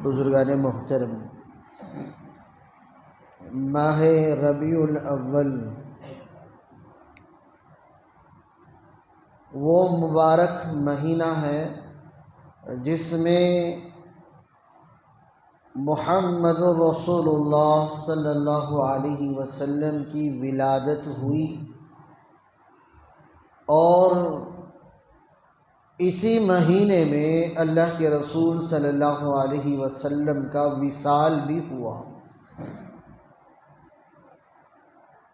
بزرگان محترم، ماہ ربیع الاول وہ مبارک مہینہ ہے جس میں محمد رسول اللہ صلی اللہ علیہ وسلم کی ولادت ہوئی، اور اسی مہینے میں اللہ کے رسول صلی اللہ علیہ وسلم کا وصال بھی ہوا۔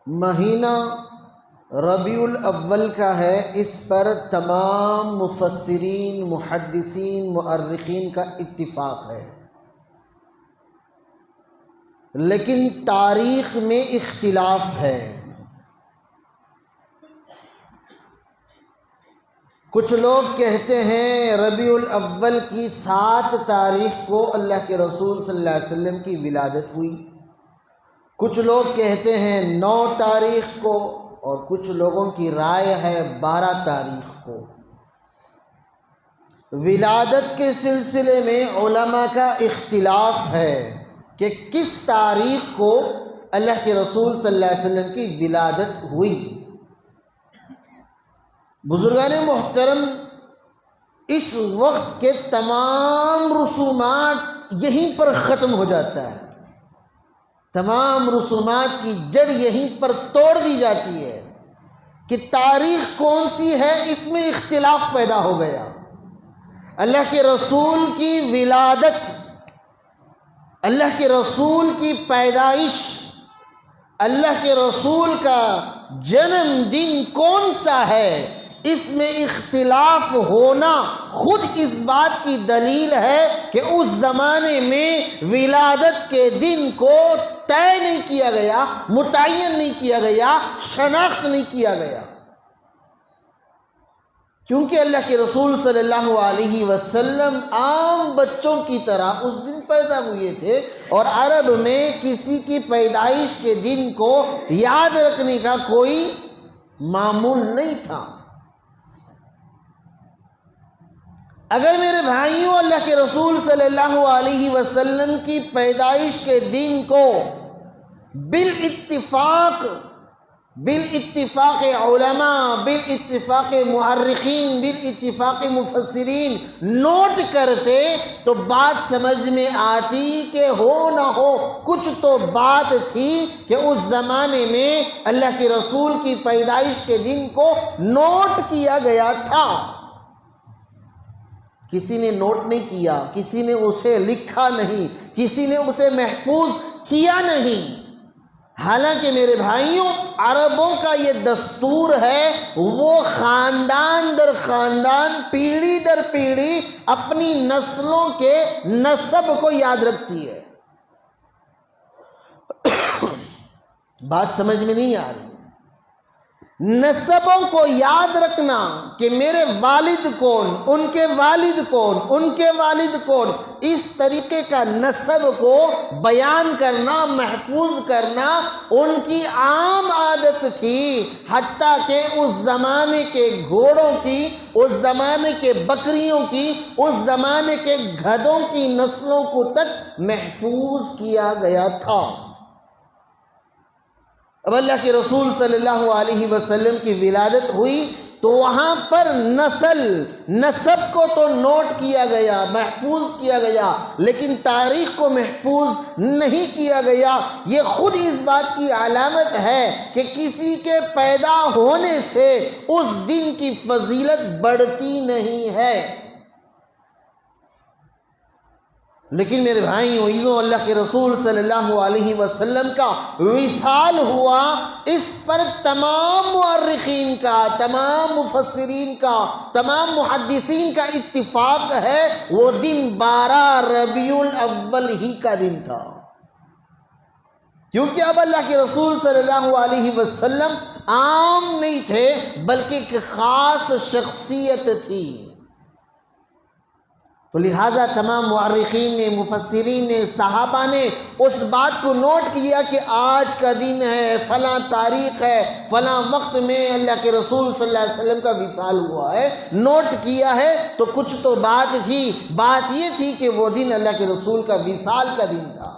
مہینہ ربیع الاول کا ہے، اس پر تمام مفسرین، محدثین، مؤرخین کا اتفاق ہے، لیکن تاریخ میں اختلاف ہے۔ کچھ لوگ کہتے ہیں ربیع الاول کی 7 تاریخ کو اللہ کے رسول صلی اللہ علیہ وسلم کی ولادت ہوئی، کچھ لوگ کہتے ہیں 9 تاریخ کو، اور کچھ لوگوں کی رائے ہے 12 تاریخ کو۔ ولادت کے سلسلے میں علماء کا اختلاف ہے کہ کس تاریخ کو اللہ کے رسول صلی اللہ علیہ وسلم کی ولادت ہوئی۔ بزرگان محترم، اس وقت کے تمام رسومات یہیں پر ختم ہو جاتا ہے، تمام رسومات کی جڑ یہیں پر توڑ دی جاتی ہے کہ تاریخ کون سی ہے، اس میں اختلاف پیدا ہو گیا۔ اللہ کے رسول کی ولادت، اللہ کے رسول کی پیدائش، اللہ کے رسول کا جنم دن کون سا ہے، اس میں اختلاف ہونا خود اس بات کی دلیل ہے کہ اس زمانے میں ولادت کے دن کو طے نہیں کیا گیا، متعین نہیں کیا گیا، شناخت نہیں کیا گیا، کیونکہ اللہ کے رسول صلی اللہ علیہ وسلم عام بچوں کی طرح اس دن پیدا ہوئے تھے، اور عرب میں کسی کی پیدائش کے دن کو یاد رکھنے کا کوئی معمول نہیں تھا۔ اگر میرے بھائیوں اللہ کے رسول صلی اللہ علیہ وسلم کی پیدائش کے دن کو بالاتفاق علماء، بالاتفاق مؤرخین، بالاتفاق مفسرین نوٹ کرتے تو بات سمجھ میں آتی کہ ہو نہ ہو کچھ تو بات تھی کہ اس زمانے میں اللہ کے رسول کی پیدائش کے دن کو نوٹ کیا گیا تھا۔ کسی نے نوٹ نہیں کیا، کسی نے اسے لکھا نہیں، کسی نے اسے محفوظ کیا نہیں۔ حالانکہ میرے بھائیوں، عربوں کا یہ دستور ہے، وہ خاندان در خاندان، پیڑھی در پیڑھی اپنی نسلوں کے نسب کو یاد رکھتی ہے۔ بات سمجھ میں نہیں آ رہی؟ نسبوں کو یاد رکھنا کہ میرے والد کون، ان کے والد کون، ان کے والد کون، اس طریقے کا نسب کو بیان کرنا، محفوظ کرنا ان کی عام عادت تھی، حتیٰ کہ اس زمانے کے گھوڑوں کی، اس زمانے کے بکریوں کی، اس زمانے کے گدھوں کی نسلوں کو تک محفوظ کیا گیا تھا۔ اب اللہ کے رسول صلی اللہ علیہ وسلم کی ولادت ہوئی تو وہاں پر نسب کو تو نوٹ کیا گیا، محفوظ کیا گیا، لیکن تاریخ کو محفوظ نہیں کیا گیا۔ یہ خود اس بات کی علامت ہے کہ کسی کے پیدا ہونے سے اس دن کی فضیلت بڑھتی نہیں ہے۔ لیکن میرے بھائیوں عزیزوں، اللہ کے رسول صلی اللہ علیہ وسلم کا وصال ہوا، اس پر تمام مؤرخین کا، تمام مفسرین کا، تمام محدثین کا اتفاق ہے، وہ دن 12 ربیع الاول ہی کا دن تھا، کیونکہ اب اللہ کے رسول صلی اللہ علیہ وسلم عام نہیں تھے بلکہ ایک خاص شخصیت تھی۔ تو لہٰذا تمام مورخین نے، مفسرین نے، صحابہ نے اس بات کو نوٹ کیا کہ آج کا دن ہے، فلاں تاریخ ہے، فلاں وقت میں اللہ کے رسول صلی اللہ علیہ وسلم کا وصال ہوا ہے، نوٹ کیا ہے۔ تو کچھ تو بات تھی، بات یہ تھی کہ وہ دن اللہ کے رسول کا وصال کا دن تھا۔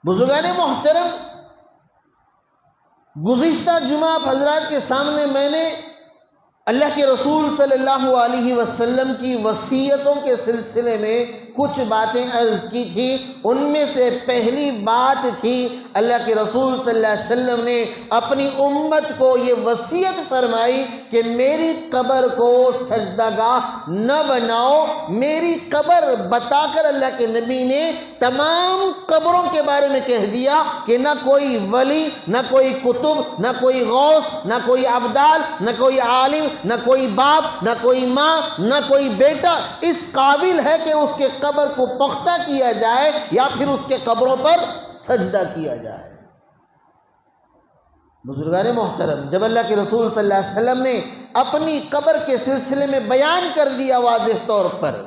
بزرگان محترم، گزشتہ جمعہ آپ حضرات کے سامنے میں نے اللہ کے رسول صلی اللہ علیہ وسلم کی وصیتوں کے سلسلے میں کچھ باتیں عرض کی تھی۔ ان میں سے پہلی بات تھی، اللہ کے رسول صلی اللہ علیہ وسلم نے اپنی امت کو یہ وصیت فرمائی کہ میری قبر کو سجدہ گاہ نہ بناؤ۔ میری قبر بتا کر اللہ کے نبی نے تمام قبروں کے بارے میں کہہ دیا کہ نہ کوئی ولی، نہ کوئی کتب، نہ کوئی غوث، نہ کوئی ابدال، نہ کوئی عالم، نہ کوئی باپ، نہ کوئی ماں، نہ کوئی بیٹا اس قابل ہے کہ اس کے قبر کو پختہ کیا جائے یا پھر اس کے قبروں پر سجدہ کیا جائے۔ بزرگان محترم، جب اللہ کے رسول صلی اللہ علیہ وسلم نے اپنی قبر کے سلسلے میں بیان کر دیا واضح طور پر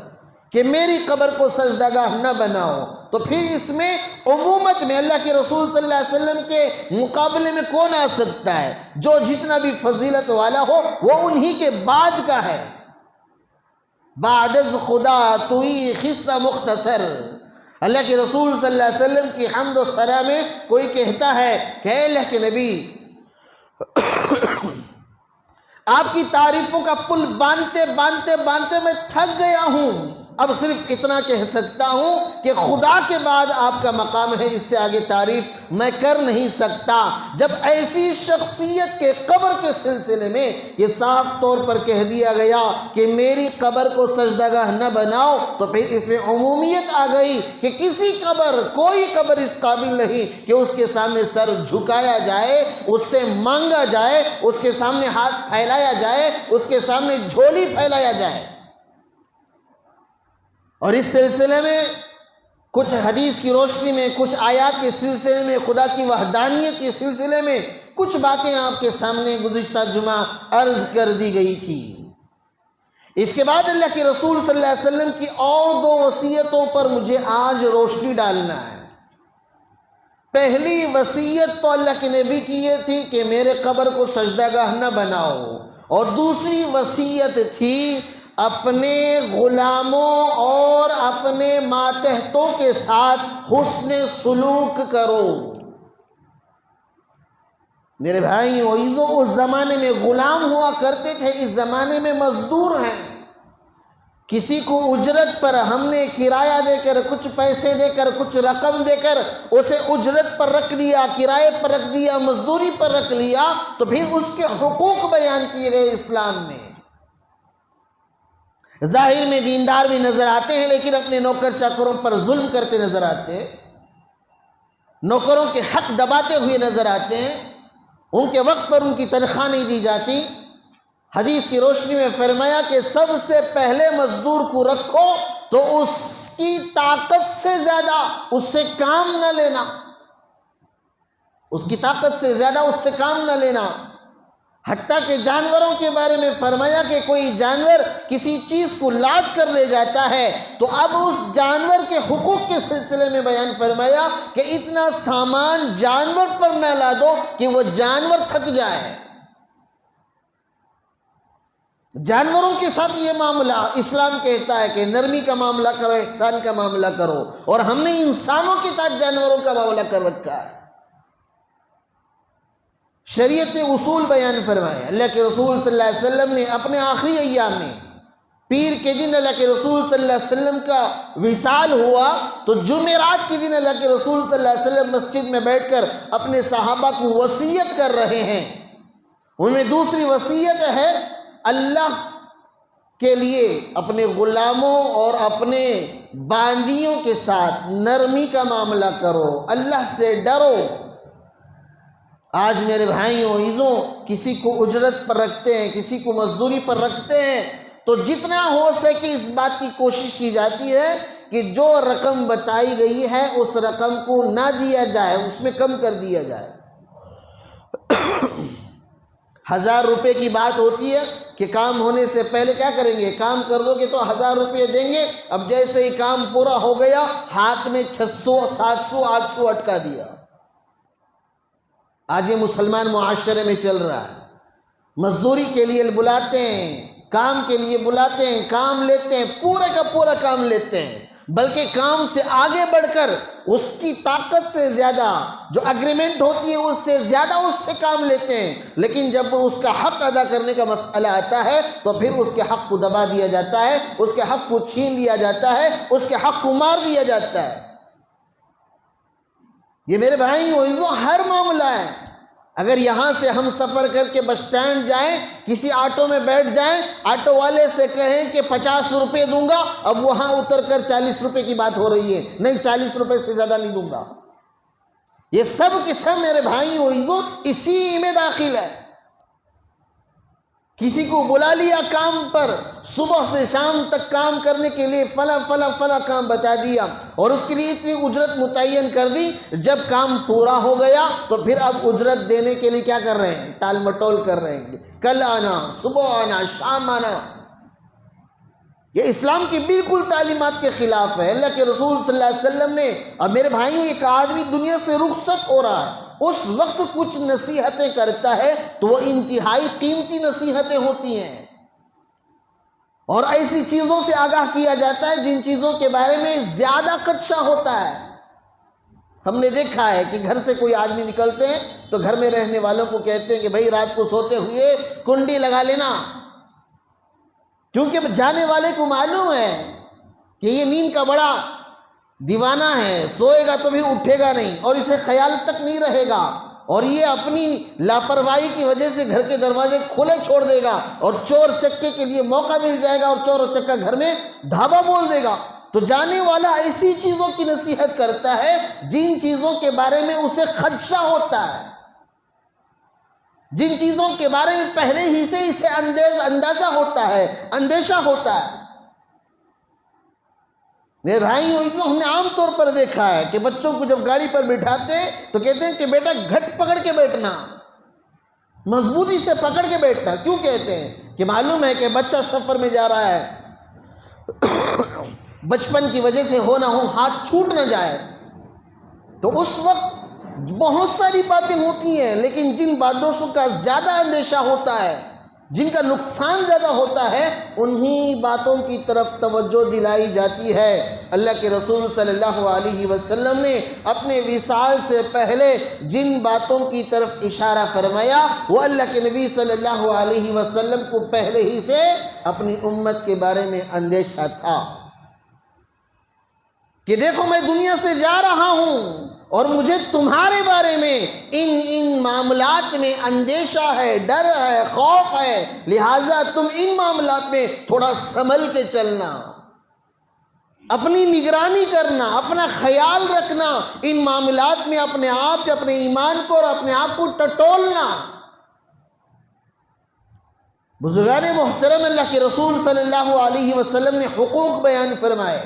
کہ میری قبر کو سجدہ گاہ نہ بناؤ، تو پھر اس میں عمومت میں اللہ کے رسول صلی اللہ علیہ وسلم کے مقابلے میں کون آ سکتا ہے؟ جو جتنا بھی فضیلت والا ہو وہ انہی کے بعد کا ہے۔ بعد از خدا توئی قصہ مختصر، اللہ کے رسول صلی اللہ علیہ وسلم کی حمد و ثنا میں کوئی کہتا ہے کہ اے اللہ کے نبی، آپ کی تعریفوں کا پل باندھتے باندھتے باندھتے میں تھک گیا ہوں، اب صرف اتنا کہہ سکتا ہوں کہ خدا کے بعد آپ کا مقام ہے، اس سے آگے تعریف میں کر نہیں سکتا۔ جب ایسی شخصیت کے قبر کے سلسلے میں یہ صاف طور پر کہہ دیا گیا کہ میری قبر کو سجدہ گاہ نہ بناؤ، تو پھر اس میں عمومیت آ گئی کہ کسی قبر، کوئی قبر اس قابل نہیں کہ اس کے سامنے سر جھکایا جائے، اس سے مانگا جائے، اس کے سامنے ہاتھ پھیلایا جائے، اس کے سامنے جھولی پھیلایا جائے۔ اور اس سلسلے میں کچھ حدیث کی روشنی میں، کچھ آیات کے سلسلے میں، خدا کی وحدانیت کے سلسلے میں کچھ باتیں آپ کے سامنے گزشتہ جمعہ عرض کر دی گئی تھی۔ اس کے بعد اللہ کے رسول صلی اللہ علیہ وسلم کی اور دو وصیتوں پر مجھے آج روشنی ڈالنا ہے۔ پہلی وصیت تو اللہ کے نبی کی یہ تھی کہ میرے قبر کو سجدہ گاہ نہ بناؤ، اور دوسری وصیت تھی اپنے غلاموں اور اپنے ماتحتوں کے ساتھ حسن سلوک کرو۔ میرے بھائیو عزیزو، اس زمانے میں غلام ہوا کرتے تھے، اس زمانے میں مزدور ہیں۔ کسی کو اجرت پر ہم نے کرایہ دے کر، کچھ پیسے دے کر، کچھ رقم دے کر اسے اجرت پر رکھ لیا، کرائے پر رکھ دیا، مزدوری پر رکھ لیا، تو پھر اس کے حقوق بیان کیے گئے اسلام میں۔ ظاہر میں دیندار بھی نظر آتے ہیں، لیکن اپنے نوکر چاکروں پر ظلم کرتے نظر آتے ہیں، نوکروں کے حق دباتے ہوئے نظر آتے ہیں، ان کے وقت پر ان کی تنخواہ نہیں دی جاتی۔ حدیث کی روشنی میں فرمایا کہ سب سے پہلے مزدور کو رکھو تو اس کی طاقت سے زیادہ اس سے کام نہ لینا، اس کی طاقت سے زیادہ اس سے کام نہ لینا۔ حتیٰ کہ جانوروں کے بارے میں فرمایا کہ کوئی جانور کسی چیز کو لاد کر لے جاتا ہے تو اب اس جانور کے حقوق کے سلسلے میں بیان فرمایا کہ اتنا سامان جانور پر نہ لادو کہ وہ جانور تھک جائے۔ جانوروں کے ساتھ یہ معاملہ اسلام کہتا ہے کہ نرمی کا معاملہ کرو، احسان کا معاملہ کرو، اور ہم نے انسانوں کے ساتھ جانوروں کا معاملہ کر رکھا ہے۔ شریعت نے اصول بیان فرمایا۔ اللہ کے رسول صلی اللہ علیہ وسلم نے اپنے آخری ایام میں، پیر کے دن اللہ کے رسول صلی اللہ علیہ وسلم کا وصال ہوا، تو جمعرات کے دن اللہ کے رسول صلی اللہ علیہ وسلم مسجد میں بیٹھ کر اپنے صحابہ کو وصیت کر رہے ہیں۔ ان میں دوسری وصیت ہے، اللہ کے لیے اپنے غلاموں اور اپنے باندیوں کے ساتھ نرمی کا معاملہ کرو، اللہ سے ڈرو۔ آج میرے بھائیوں عزیزوں، کسی کو اجرت پر رکھتے ہیں، کسی کو مزدوری پر رکھتے ہیں، تو جتنا ہو سکے اس بات کی کوشش کی جاتی ہے کہ جو رقم بتائی گئی ہے اس رقم کو نہ دیا جائے، اس میں کم کر دیا جائے۔ 1000 روپے کی بات ہوتی ہے کہ کام ہونے سے پہلے کیا کریں گے، کام کر دو گے تو 1000 روپے دیں گے، اب جیسے ہی کام پورا ہو گیا ہاتھ میں 600 700 800 اٹکا دیا۔ آج یہ مسلمان معاشرے میں چل رہا ہے، مزدوری کے لیے بلاتے ہیں، کام کے لیے بلاتے ہیں، کام لیتے ہیں، پورے کا پورا کام لیتے ہیں، بلکہ کام سے آگے بڑھ کر اس کی طاقت سے زیادہ جو اگریمنٹ ہوتی ہے اس سے زیادہ اس سے کام لیتے ہیں، لیکن جب اس کا حق ادا کرنے کا مسئلہ آتا ہے تو پھر اس کے حق کو دبا دیا جاتا ہے، اس کے حق کو چھین لیا جاتا ہے، اس کے حق کو مار دیا جاتا ہے۔ یہ میرے بھائی ہر معاملہ ہے۔ اگر یہاں سے ہم سفر کر کے بس اسٹینڈ جائیں، کسی آٹو میں بیٹھ جائیں، آٹو والے سے کہیں کہ 50 روپے دوں گا، اب وہاں اتر کر 40 روپے کی بات ہو رہی ہے، نہیں 40 روپے سے زیادہ نہیں دوں گا۔ یہ سب کے سب میرے بھائی اسی میں داخل ہے۔ کسی کو بلا لیا کام پر، صبح سے شام تک کام کرنے کے لیے فلاں کام بتا دیا اور اس کے لیے اتنی اجرت متعین کر دی، جب کام پورا ہو گیا تو پھر اب اجرت دینے کے لیے کیا کر رہے ہیں، ٹال مٹول کر رہے ہیں، کل آنا، صبح آنا، شام آنا۔ یہ اسلام کی بالکل تعلیمات کے خلاف ہے۔ اللہ کے رسول صلی اللہ علیہ وسلم نے، اب میرے بھائیوں ایک آدمی دنیا سے رخصت ہو رہا ہے، اس وقت کچھ نصیحتیں کرتا ہے تو وہ انتہائی قیمتی نصیحتیں ہوتی ہیں، اور ایسی چیزوں سے آگاہ کیا جاتا ہے جن چیزوں کے بارے میں زیادہ خدشہ ہوتا ہے۔ ہم نے دیکھا ہے کہ گھر سے کوئی آدمی نکلتے ہیں تو گھر میں رہنے والوں کو کہتے ہیں کہ بھائی رات کو سوتے ہوئے کنڈی لگا لینا، کیونکہ جانے والے کو معلوم ہے کہ یہ نیند کا بڑا دیوانہ ہے، سوئے گا تو پھر اٹھے گا نہیں اور اسے خیال تک نہیں رہے گا، اور یہ اپنی لاپرواہی کی وجہ سے گھر کے دروازے کھلے چھوڑ دے گا اور چور چکے کے لیے موقع مل جائے گا اور چور و چکا گھر میں دھابا بول دے گا۔ تو جانے والا ایسی چیزوں کی نصیحت کرتا ہے جن چیزوں کے بارے میں اسے خدشہ ہوتا ہے، جن چیزوں کے بارے میں پہلے ہی سے اسے اندازہ ہوتا ہے، اندیشہ ہوتا ہے۔ میرے بھائیوں ہم نے عام طور پر دیکھا ہے کہ بچوں کو جب گاڑی پر بٹھاتے ہیں تو کہتے ہیں کہ بیٹا گھٹ پکڑ کے بیٹھنا، مضبوطی سے پکڑ کے بیٹھنا۔ کیوں کہتے ہیں؟ کہ معلوم ہے کہ بچہ سفر میں جا رہا ہے، بچپن کی وجہ سے ہو نہ ہو ہاتھ چھوٹ نہ جائے، تو اس وقت بہت ساری باتیں ہوتی ہیں، لیکن جن باتوں کا زیادہ اندیشہ ہوتا ہے، جن کا نقصان زیادہ ہوتا ہے، انہی باتوں کی طرف توجہ دلائی جاتی ہے۔ اللہ کے رسول صلی اللہ علیہ وسلم نے اپنے وصال سے پہلے جن باتوں کی طرف اشارہ فرمایا وہ اللہ کے نبی صلی اللہ علیہ وسلم کو پہلے ہی سے اپنی امت کے بارے میں اندیشہ تھا کہ دیکھو میں دنیا سے جا رہا ہوں اور مجھے تمہارے بارے میں ان معاملات میں اندیشہ ہے، ڈر ہے، خوف ہے، لہٰذا تم ان معاملات میں تھوڑا سنبھل کے چلنا، اپنی نگرانی کرنا، اپنا خیال رکھنا، ان معاملات میں اپنے آپ، اپنے ایمان کو اور اپنے آپ کو ٹٹولنا۔ بزرگان محترم، اللہ کے رسول صلی اللہ علیہ وسلم نے حقوق بیان فرمائے۔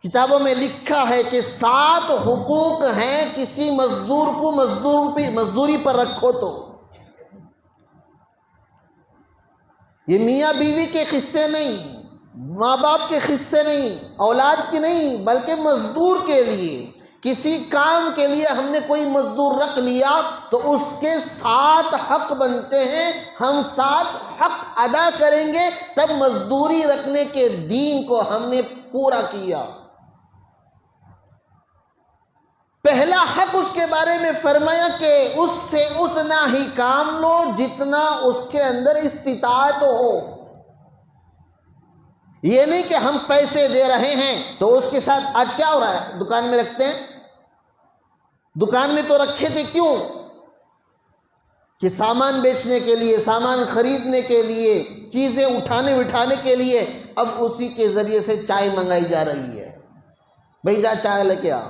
کتابوں میں لکھا ہے کہ 7 حقوق ہیں کسی مزدور کو مزدوری پر رکھو تو۔ یہ میاں بیوی کے قصے نہیں، ماں باپ کے قصے نہیں، اولاد کے نہیں، بلکہ مزدور کے لیے، کسی کام کے لیے ہم نے کوئی مزدور رکھ لیا تو اس کے 7 حق بنتے ہیں، ہم 7 حق ادا کریں گے تب مزدوری رکھنے کے دین کو ہم نے پورا کیا۔ پہلا حق اس کے بارے میں فرمایا کہ اس سے اتنا ہی کام لو جتنا اس کے اندر استطاعت ہو۔ یہ نہیں کہ ہم پیسے دے رہے ہیں تو اس کے ساتھ آج کیا ہو رہا ہے، دکان میں رکھتے ہیں، دکان میں تو رکھے تھے کیوں؟ کہ سامان بیچنے کے لیے، سامان خریدنے کے لیے، چیزیں اٹھانے بٹھانے کے لیے، اب اسی کے ذریعے سے چائے منگائی جا رہی ہے، بھائی جا چائے لے کے آ،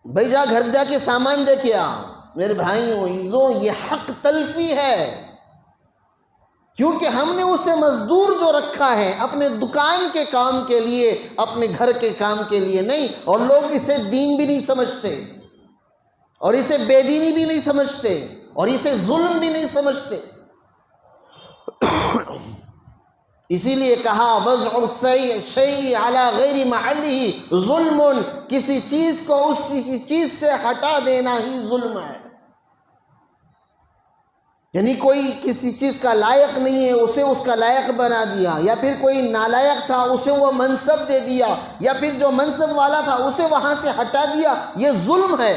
بھائی جا گھر جا کے سامان دے کے آ۔ میرے بھائیوں یہ حق تلفی ہے، کیونکہ ہم نے اسے مزدور جو رکھا ہے اپنے دکان کے کام کے لیے، اپنے گھر کے کام کے لیے نہیں، اور لوگ اسے دین بھی نہیں سمجھتے۔ اور اسے بے دینی بھی نہیں سمجھتے اور اسے ظلم بھی نہیں سمجھتے۔ اسی لیے کہا وضع الشیء علی غیر محلہ ظلم، کسی چیز کو اس چیز سے ہٹا دینا ہی ظلم ہے۔ یعنی کوئی کسی چیز کا لائق نہیں ہے اسے اس کا لائق بنا دیا، یا پھر کوئی نالائق تھا اسے وہ منصب دے دیا، یا پھر جو منصب والا تھا اسے وہاں سے ہٹا دیا، یہ ظلم ہے۔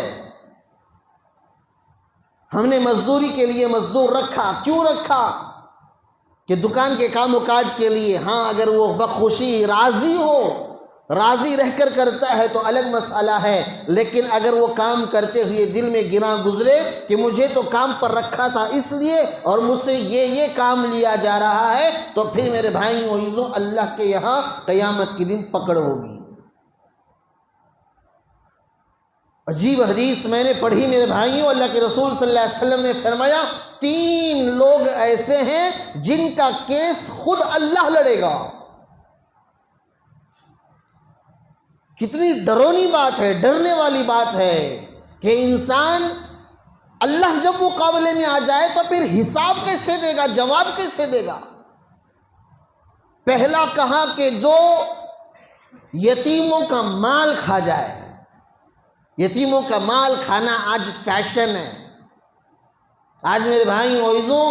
ہم نے مزدوری کے لیے مزدور رکھا، کیوں رکھا؟ کہ دکان کے کام و کاج کے لیے، ہاں اگر وہ بخوشی راضی ہو، راضی رہ کر کرتا ہے تو الگ مسئلہ ہے، لیکن اگر وہ کام کرتے ہوئے دل میں گراں گزرے کہ مجھے تو کام پر رکھا تھا اس لیے اور مجھ سے یہ کام لیا جا رہا ہے، تو پھر میرے بھائیوں عزیزوں اللہ کے یہاں قیامت کے دن پکڑ ہوگی۔ عجیب حدیث میں نے پڑھی میرے بھائیوں، اللہ کے رسول صلی اللہ علیہ وسلم نے فرمایا 3 لوگ ایسے ہیں جن کا کیس خود اللہ لڑے گا۔ کتنی ڈرونی بات ہے، ڈرنے والی بات ہے کہ انسان اللہ جب مقابلے میں آ جائے تو پھر حساب کیسے دے گا، جواب کیسے دے گا؟ پہلا کہا کہ جو یتیموں کا مال کھا جائے، یتیموں کا مال کھانا آج فیشن ہے۔ آج میرے بھائیوں عزیزوں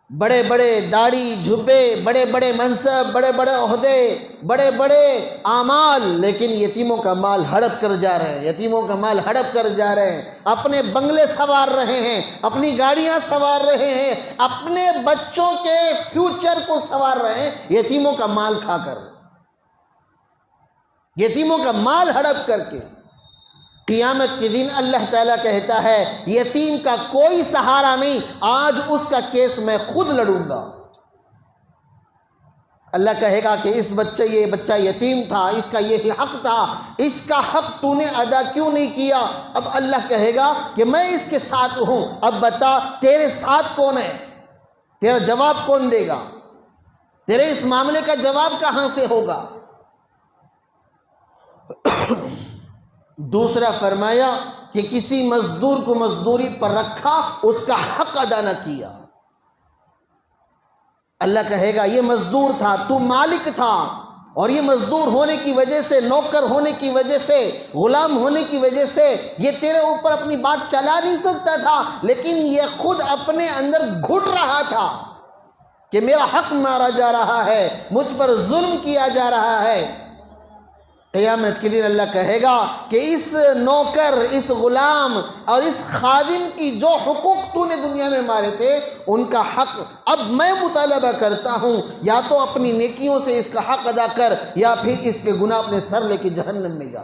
بڑے بڑے داڑھی جھبے، بڑے بڑے منصب، بڑے بڑے عہدے، بڑے بڑے اعمال، لیکن یتیموں کا مال ہڑپ کر جا رہے ہیں، یتیموں کا مال ہڑپ کر جا رہے ہیں، اپنے بنگلے سنوار رہے ہیں، اپنی گاڑیاں سنوار رہے ہیں، اپنے بچوں کے فیوچر کو سنوار رہے ہیں یتیموں کا مال کھا کر، یتیموں کا مال ہڑپ کر کے۔ قیامت کے دن اللہ تعالیٰ کہتا ہے یتیم کا کوئی سہارا نہیں، آج اس کا کیس میں خود لڑوں گا۔ اللہ کہے گا کہ یہ بچہ یتیم تھا، اس کا یہ حق تھا، اس کا حق تو نے ادا کیوں نہیں کیا؟ اب اللہ کہے گا کہ میں اس کے ساتھ ہوں، اب بتا تیرے ساتھ کون ہے، تیرا جواب کون دے گا، تیرے اس معاملے کا جواب کہاں سے ہوگا؟ دوسرا فرمایا کہ کسی مزدور کو مزدوری پر رکھا، اس کا حق ادا نہ کیا۔ اللہ کہے گا یہ مزدور تھا، تو مالک تھا، اور یہ مزدور ہونے کی وجہ سے، نوکر ہونے کی وجہ سے، غلام ہونے کی وجہ سے یہ تیرے اوپر اپنی بات چلا نہیں سکتا تھا، لیکن یہ خود اپنے اندر گھٹ رہا تھا کہ میرا حق مارا جا رہا ہے، مجھ پر ظلم کیا جا رہا ہے۔ قیامت کے دن اللہ کہے گا کہ اس نوکر، اس غلام اور اس خادم کی جو حقوق تو نے دنیا میں مارے تھے ان کا حق اب میں مطالبہ کرتا ہوں، یا تو اپنی نیکیوں سے اس کا حق ادا کر، یا پھر اس کے گناہ اپنے سر لے کے جہنم میں جا۔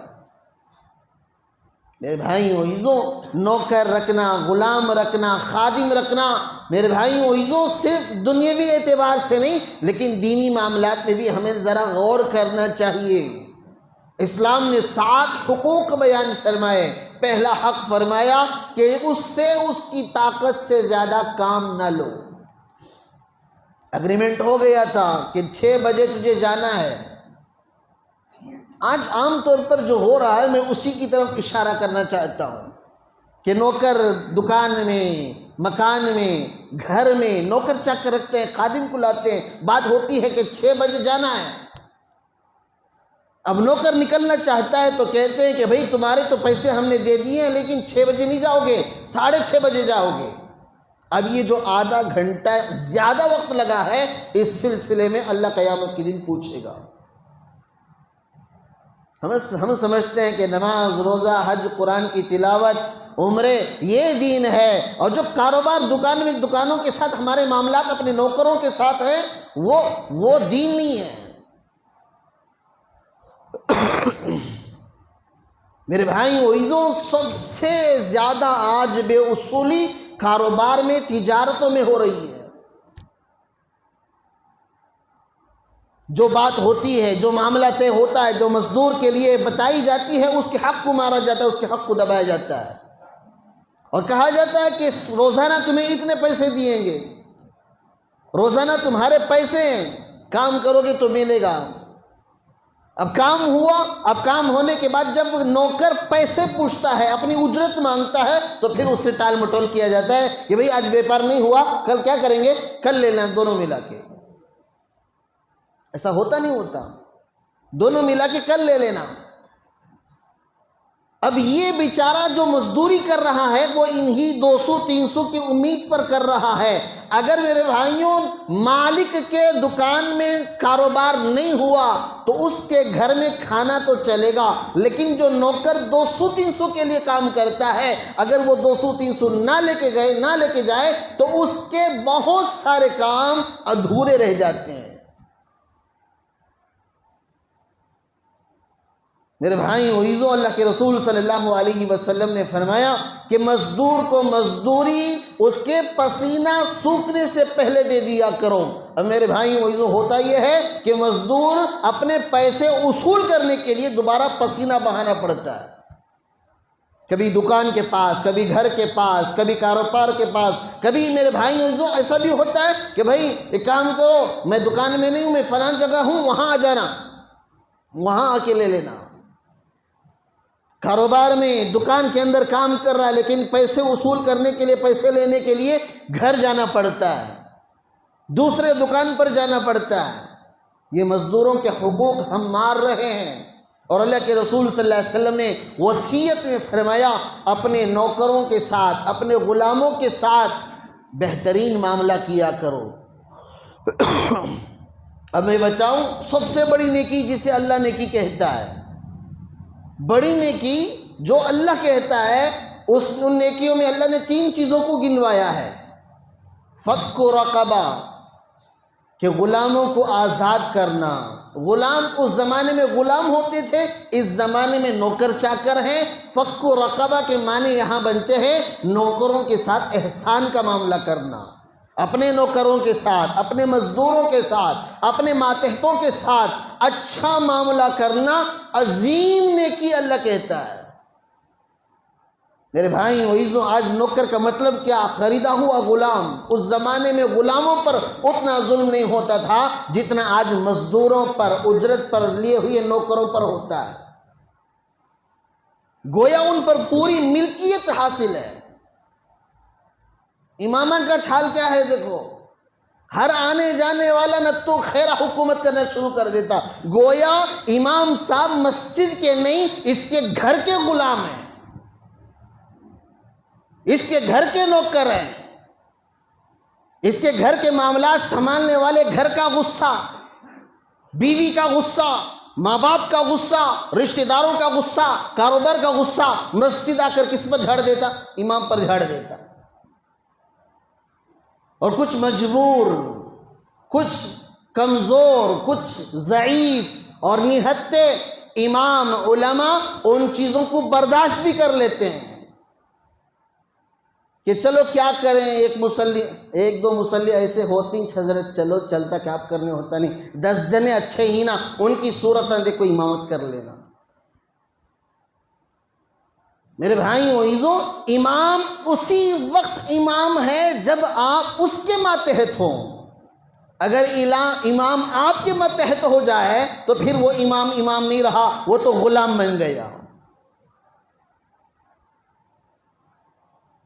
میرے بھائیوں عزیزوں نوکر رکھنا، غلام رکھنا، خادم رکھنا میرے بھائیوں عزیزوں صرف دنیاوی اعتبار سے نہیں لیکن دینی معاملات میں بھی ہمیں ذرا غور کرنا چاہیے۔ اسلام نے 7 حقوق بیان فرمائے۔ پہلا حق فرمایا کہ اس سے اس کی طاقت سے زیادہ کام نہ لو۔ اگریمنٹ ہو گیا تھا کہ 6 بجے تجھے جانا ہے، آج عام طور پر جو ہو رہا ہے میں اسی کی طرف اشارہ کرنا چاہتا ہوں کہ نوکر دکان میں، مکان میں، گھر میں نوکر چاکر رکھتے ہیں، خادم کو لاتے ہیں، بات ہوتی ہے کہ 6 بجے جانا ہے۔ اب نوکر نکلنا چاہتا ہے تو کہتے ہیں کہ بھئی تمہارے تو پیسے ہم نے دے دیے ہیں لیکن 6 بجے نہیں جاؤ گے، 6:30 بجے جاؤ گے۔ اب یہ جو آدھا گھنٹہ زیادہ وقت لگا ہے اس سلسلے میں اللہ قیامت کے دن پوچھے گا۔ ہم سمجھتے ہیں کہ نماز، روزہ، حج، قرآن کی تلاوت، عمرے یہ دین ہے، اور جو کاروبار دکانوں کے ساتھ ہمارے معاملات اپنے نوکروں کے ساتھ ہیں وہ دین نہیں ہے۔ میرے بھائیوں عزیزوں سب سے زیادہ آج بے اصولی کاروبار میں، تجارتوں میں ہو رہی ہے۔ جو بات ہوتی ہے، جو معاملہ طے ہوتا ہے، جو مزدور کے لیے بتائی جاتی ہے اس کے حق کو مارا جاتا ہے، اس کے حق کو دبایا جاتا ہے، اور کہا جاتا ہے کہ روزانہ تمہیں اتنے پیسے دییں گے، روزانہ تمہارے پیسے ہیں، کام کرو گے تو ملے گا۔ اب کام ہوا، اب کام ہونے کے بعد جب نوکر پیسے پوچھتا ہے، اپنی اجرت مانگتا ہے، تو پھر اس سے ٹال مٹول کیا جاتا ہے کہ بھئی آج بیپار نہیں ہوا، کل کیا کریں گے، کل لے لینا دونوں ملا کے۔ ایسا ہوتا نہیں ہوتا، دونوں ملا کے کل لے لینا۔ اب یہ بیچارہ جو مزدوری کر رہا ہے وہ انہی 200-300 کی امید پر کر رہا ہے۔ اگر میرے بھائیوں مالک کے دکان میں کاروبار نہیں ہوا تو اس کے گھر میں کھانا تو چلے گا، لیکن جو نوکر 200-300 کے لیے کام کرتا ہے، اگر وہ 200-300 نہ لے کے جائے تو اس کے بہت سارے کام ادھورے رہ جاتے ہیں۔ میرے بھائی عزیزو، اللہ کے رسول صلی اللہ علیہ وسلم نے فرمایا کہ مزدور کو مزدوری اس کے پسینہ سوکھنے سے پہلے دے دیا کرو۔ اب میرے بھائی عزیزو، ہوتا یہ ہے کہ مزدور اپنے پیسے اصول کرنے کے لیے دوبارہ پسینہ بہانا پڑتا ہے، کبھی دکان کے پاس، کبھی گھر کے پاس، کبھی کاروبار کے پاس، کبھی میرے بھائی عزیزو ایسا بھی ہوتا ہے کہ بھائی ایک کام کرو، میں دکان میں نہیں ہوں، میں فلان جگہ ہوں، وہاں آ جانا، وہاں آ کے لے لینا۔ کاروبار میں دکان کے اندر کام کر رہا ہے، لیکن پیسے وصول کرنے کے لیے، پیسے لینے کے لیے گھر جانا پڑتا ہے، دوسرے دکان پر جانا پڑتا ہے۔ یہ مزدوروں کے حقوق ہم مار رہے ہیں، اور اللہ کے رسول صلی اللہ علیہ وسلم نے وصیت میں فرمایا اپنے نوکروں کے ساتھ، اپنے غلاموں کے ساتھ بہترین معاملہ کیا کرو۔ اب میں بتاؤں سب سے بڑی نیکی جسے اللہ نیکی کہتا ہے، بڑی نیکی جو اللہ کہتا ہے، ان نیکیوں میں اللہ نے 3 چیزوں کو گنوایا ہے۔ فک رقبہ، کہ غلاموں کو آزاد کرنا۔ غلام اس زمانے میں غلام ہوتے تھے، اس زمانے میں نوکر چاکر ہیں۔ فک رقبہ کے معنی یہاں بنتے ہیں نوکروں کے ساتھ احسان کا معاملہ کرنا، اپنے نوکروں کے ساتھ، اپنے مزدوروں کے ساتھ، اپنے ماتحتوں کے ساتھ اچھا معاملہ کرنا عظیم نیکی اللہ کہتا ہے۔ میرے بھائی عزیزو، آج نوکر کا مطلب کیا؟ خریدا ہوا غلام۔ اس زمانے میں غلاموں پر اتنا ظلم نہیں ہوتا تھا جتنا آج مزدوروں پر، اجرت پر لیے ہوئے نوکروں پر ہوتا ہے۔ گویا ان پر پوری ملکیت حاصل ہے۔ امامہ کا چھال کیا ہے؟ دیکھو، ہر آنے جانے والا نہ تو خیرہ حکومت کرنا شروع کر دیتا، گویا امام صاحب مسجد کے نہیں، اس کے گھر کے غلام ہیں، اس کے گھر کے نوکر ہیں، اس کے گھر کے معاملات سنبھالنے والے، گھر کا غصہ، بیوی کا غصہ، ماں باپ کا غصہ، رشتہ داروں کا غصہ، کاروبار کا غصہ، مسجد آ کر کس پر جھاڑ دیتا؟ امام پر جھاڑ دیتا۔ اور کچھ مجبور، کچھ کمزور، کچھ ضعیف اور نہتے امام علماء ان چیزوں کو برداشت بھی کر لیتے ہیں کہ چلو کیا کریں، ایک دو مصلی ایسے ہوتی حضرت، چلو چلتا، کیا کرنے ہوتا نہیں، 10 جنے اچھے ہی نا، ان کی صورت نہ دیکھو، امامت کر لینا۔ میرے بھائی عزیزو، امام اسی وقت امام ہے جب آپ اس کے ماتحت ہوں۔ اگر امام آپ کے ماتحت ہو جائے تو پھر وہ امام نہیں رہا، وہ تو غلام بن گیا۔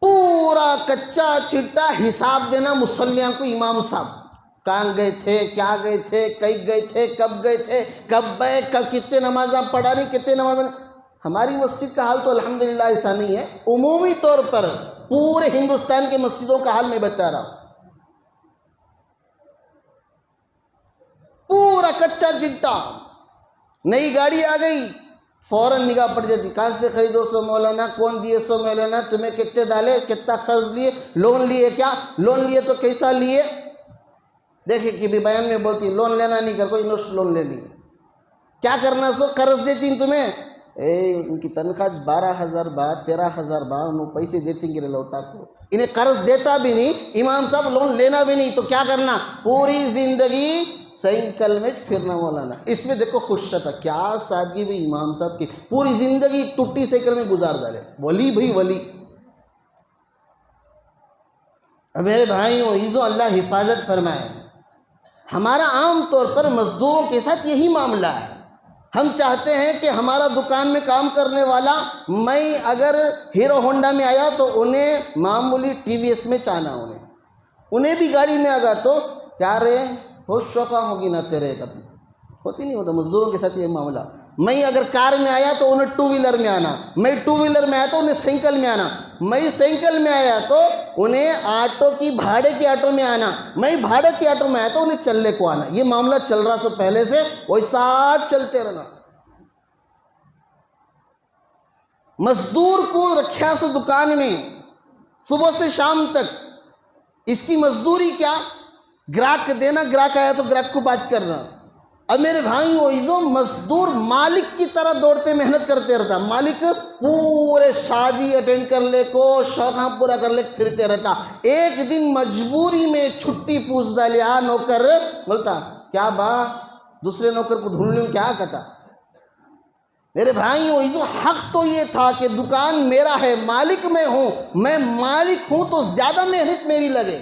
پورا کچا چٹا حساب دینا مصلیاں کو امام صاحب، کہاں گئے تھے، کیا گئے تھے، کئی گئے تھے، کب گئے تھے، کب گئے، کتنے نمازاں پڑھا نہیں، کتنے نمازاں۔ ہماری مسجد کا حال تو الحمدللہ ایسا نہیں ہے، عمومی طور پر پورے ہندوستان کے مسجدوں کا حال میں بتا رہا ہوں۔ پورا کچا چٹا، نئی گاڑی آ گئی، فوراً نگاہ پڑ جاتی، کہاں سے خریدو سو مولانا، کون دیے سو مولانا، تمہیں کتنے ڈالے، کتنا قرض لیے، لون لیے، کیا لون لیے تو کیسا لیے؟ دیکھیں کہ بھی بیان میں بولتی لون لینا نہیں کر، کوئی انوسٹ لون لے لی، کیا کرنا سو قرض دیتی تمہیں، ان کی تنخواہ 12,000 بات 13,000 بات، انہوں پیسے دیتی گے لوٹا کو، انہیں قرض دیتا بھی نہیں، امام صاحب لون لینا بھی نہیں، تو کیا کرنا؟ پوری زندگی سائیکل میں پھرنا مولانا۔ اس میں دیکھو خوش تھا، کیا سادگی بھی امام صاحب کی، پوری زندگی ٹوٹی سائیکل میں گزار ڈالے، ولی بھائی ولی۔ اب میرے بھائیوں عزیزو، اللہ حفاظت فرمائے۔ ہمارا عام طور پر مزدوروں کے ساتھ یہی معاملہ ہے، ہم چاہتے ہیں کہ ہمارا دکان میں کام کرنے والا، میں اگر ہیرو ہونڈا میں آیا تو انہیں معمولی ٹی وی ایس میں چاہنا، انہیں بھی گاڑی میں آگا تو کیا رہے ہوش شوقہ ہوگی نہ تیرے، کبھی ہوتی نہیں ہوتا مزدوروں کے ساتھ یہ معاملہ۔ میں اگر کار میں آیا تو انہیں ٹو ویلر میں آنا، میں ٹو ویلر میں آیا تو انہیں سائیکل میں آنا، میں سائیکل میں آیا تو انہیں آٹو کی بھاڑے کے آٹو میں آنا، میں بھاڑے کے آٹو میں آیا تو انہیں چلنے کو آنا۔ یہ معاملہ چل رہا سو پہلے سے وہی ساتھ چلتے رہنا۔ مزدور کو رکھیا سو دکان میں صبح سے شام تک، اس کی مزدوری کیا؟ گراہک دینا، گراہک آیا تو گراہک کو بات کرنا۔ اب میرے بھائیو، مزدور مالک کی طرح دوڑتے محنت کرتے رہتا، مالک پورے شادی اٹینڈ کر لے کو، شوقاں پورا کر لے پھرتے رہتا، ایک دن مجبوری میں چھٹی پوچھ ڈالیا، نوکر بولتا کیا با دوسرے نوکر کو ڈھونڈ لوں کیا کہتا؟ میرے بھائیو، حق تو یہ تھا کہ دکان میرا ہے، مالک میں ہوں، میں مالک ہوں تو زیادہ محنت میری لگے۔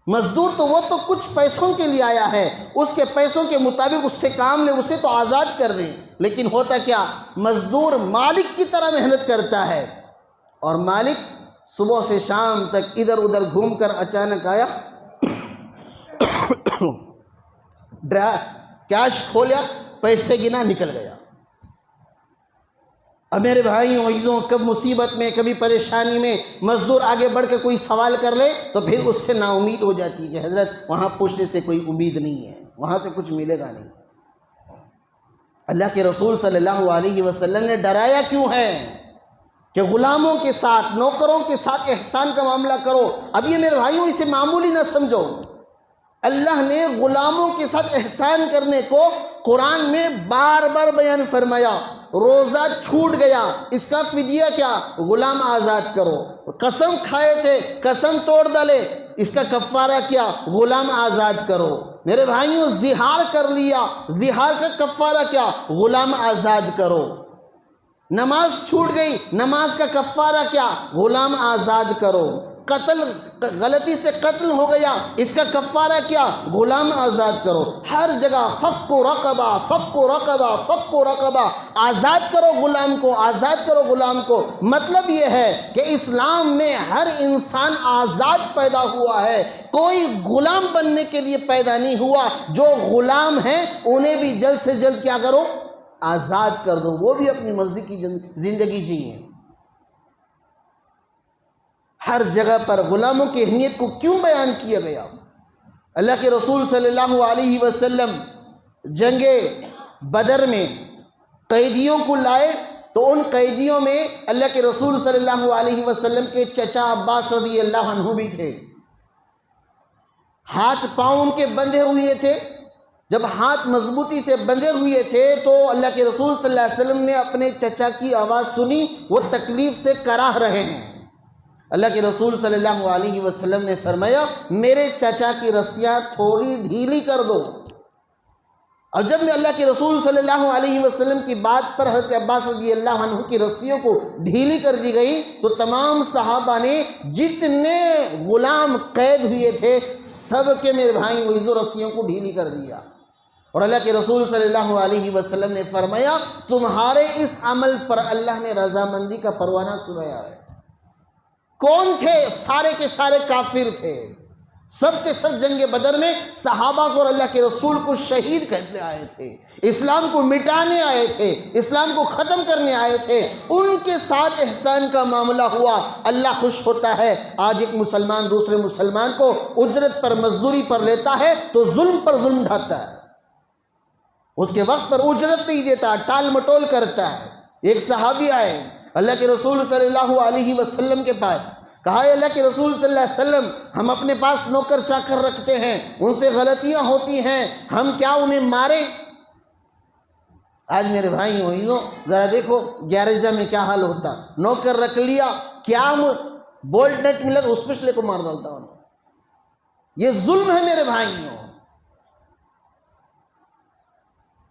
مزدور تو وہ تو کچھ پیسوں کے لیے آیا ہے، اس کے پیسوں کے مطابق اس سے کام لے، اسے تو آزاد کر دیں، لیکن ہوتا کیا؟ مزدور مالک کی طرح محنت کرتا ہے، اور مالک صبح سے شام تک ادھر ادھر گھوم کر اچانک آیا، کیش کھولیا، پیسے گنا، نکل گیا۔ اب میرے بھائیوں عزیزوں، کب مصیبت میں، کبھی پریشانی میں مزدور آگے بڑھ کے کوئی سوال کر لے تو پھر اس سے نا امید ہو جاتی ہے کہ حضرت وہاں پوچھنے سے کوئی امید نہیں ہے، وہاں سے کچھ ملے گا نہیں۔ اللہ کے رسول صلی اللہ علیہ وسلم نے ڈرایا کیوں ہے کہ غلاموں کے ساتھ، نوکروں کے ساتھ احسان کا معاملہ کرو۔ اب یہ میرے بھائیوں اسے معمولی نہ سمجھو، اللہ نے غلاموں کے ساتھ احسان کرنے کو قرآن میں بار بار بیان فرمایا۔ روزہ چھوٹ گیا، اس کا فدیہ کیا؟ غلام آزاد کرو۔ قسم کھائے تھے، قسم توڑ ڈالے، اس کا کفارہ کیا؟ غلام آزاد کرو۔ میرے بھائیوں، زہار کر لیا، زہار کا کفارہ کیا؟ غلام آزاد کرو۔ نماز چھوٹ گئی، نماز کا کفارہ کیا؟ غلام آزاد کرو۔ قتل، غلطی سے قتل ہو گیا، اس کا کفارہ کیا؟ غلام آزاد کرو۔ ہر جگہ فک رقبہ، فک رقبہ، فک رقبہ، آزاد کرو غلام کو، آزاد کرو غلام کو۔ مطلب یہ ہے کہ اسلام میں ہر انسان آزاد پیدا ہوا ہے، کوئی غلام بننے کے لیے پیدا نہیں ہوا۔ جو غلام ہیں انہیں بھی جلد سے جلد کیا کرو؟ آزاد کر دو، وہ بھی اپنی مرضی کی زندگی جئیں۔ ہر جگہ پر غلاموں کی اہمیت کو کیوں بیان کیا گیا؟ اللہ کے رسول صلی اللہ علیہ وسلم جنگ بدر میں قیدیوں کو لائے تو ان قیدیوں میں اللہ کے رسول صلی اللہ علیہ وسلم کے چچا عباس رضی اللہ عنہ بھی تھے۔ ہاتھ پاؤں ان کے بندھے ہوئے تھے۔ جب ہاتھ مضبوطی سے بندھے ہوئے تھے تو اللہ کے رسول صلی اللہ علیہ وسلم نے اپنے چچا کی آواز سنی، وہ تکلیف سے کراہ رہے ہیں۔ اللہ کے رسول صلی اللہ علیہ وسلم نے فرمایا میرے چچا کی رسیاں تھوڑی ڈھیلی کر دو۔ اور جب میں اللہ کے رسول صلی اللہ علیہ وسلم کی بات پر حضرت عباس رضی اللہ عنہ کی رسیوں کو ڈھیلی کر دی گئی تو تمام صحابہ نے جتنے غلام قید ہوئے تھے سب کے میرے بھائی وہ رسیوں کو ڈھیلی کر دیا۔ اور اللہ کے رسول صلی اللہ علیہ وسلم نے فرمایا تمہارے اس عمل پر اللہ نے رضامندی کا پروانہ سنایا ہے۔ کون تھے؟ سارے کے سارے کافر تھے، سب کے سب جنگ بدر میں صحابہ کو اور اللہ کے رسول کو شہید کرنے آئے تھے، اسلام کو مٹانے آئے تھے، اسلام کو ختم کرنے آئے تھے، ان کے ساتھ احسان کا معاملہ ہوا، اللہ خوش ہوتا ہے۔ آج ایک مسلمان دوسرے مسلمان کو اجرت پر مزدوری پر لیتا ہے تو ظلم پر ظلم ڈھاتا ہے، اس کے وقت پر اجرت نہیں دیتا، ٹال مٹول کرتا ہے۔ ایک صحابی آئے اللہ کے رسول صلی اللہ علیہ وسلم کے پاس، کہا ہے اللہ کے رسول صلی اللہ علیہ وسلم ہم اپنے پاس نوکر چاکر رکھتے ہیں، ان سے غلطیاں ہوتی ہیں، ہم کیا انہیں ماریں؟ آج میرے بھائی ہوئیوں ذرا دیکھو گیرجہ میں کیا حال ہوتا، نوکر رکھ لیا، کیا بولٹ نیٹ ملا تو اس پچھلے کو مار ڈالتا ہوں۔ یہ ظلم ہے میرے بھائیوں۔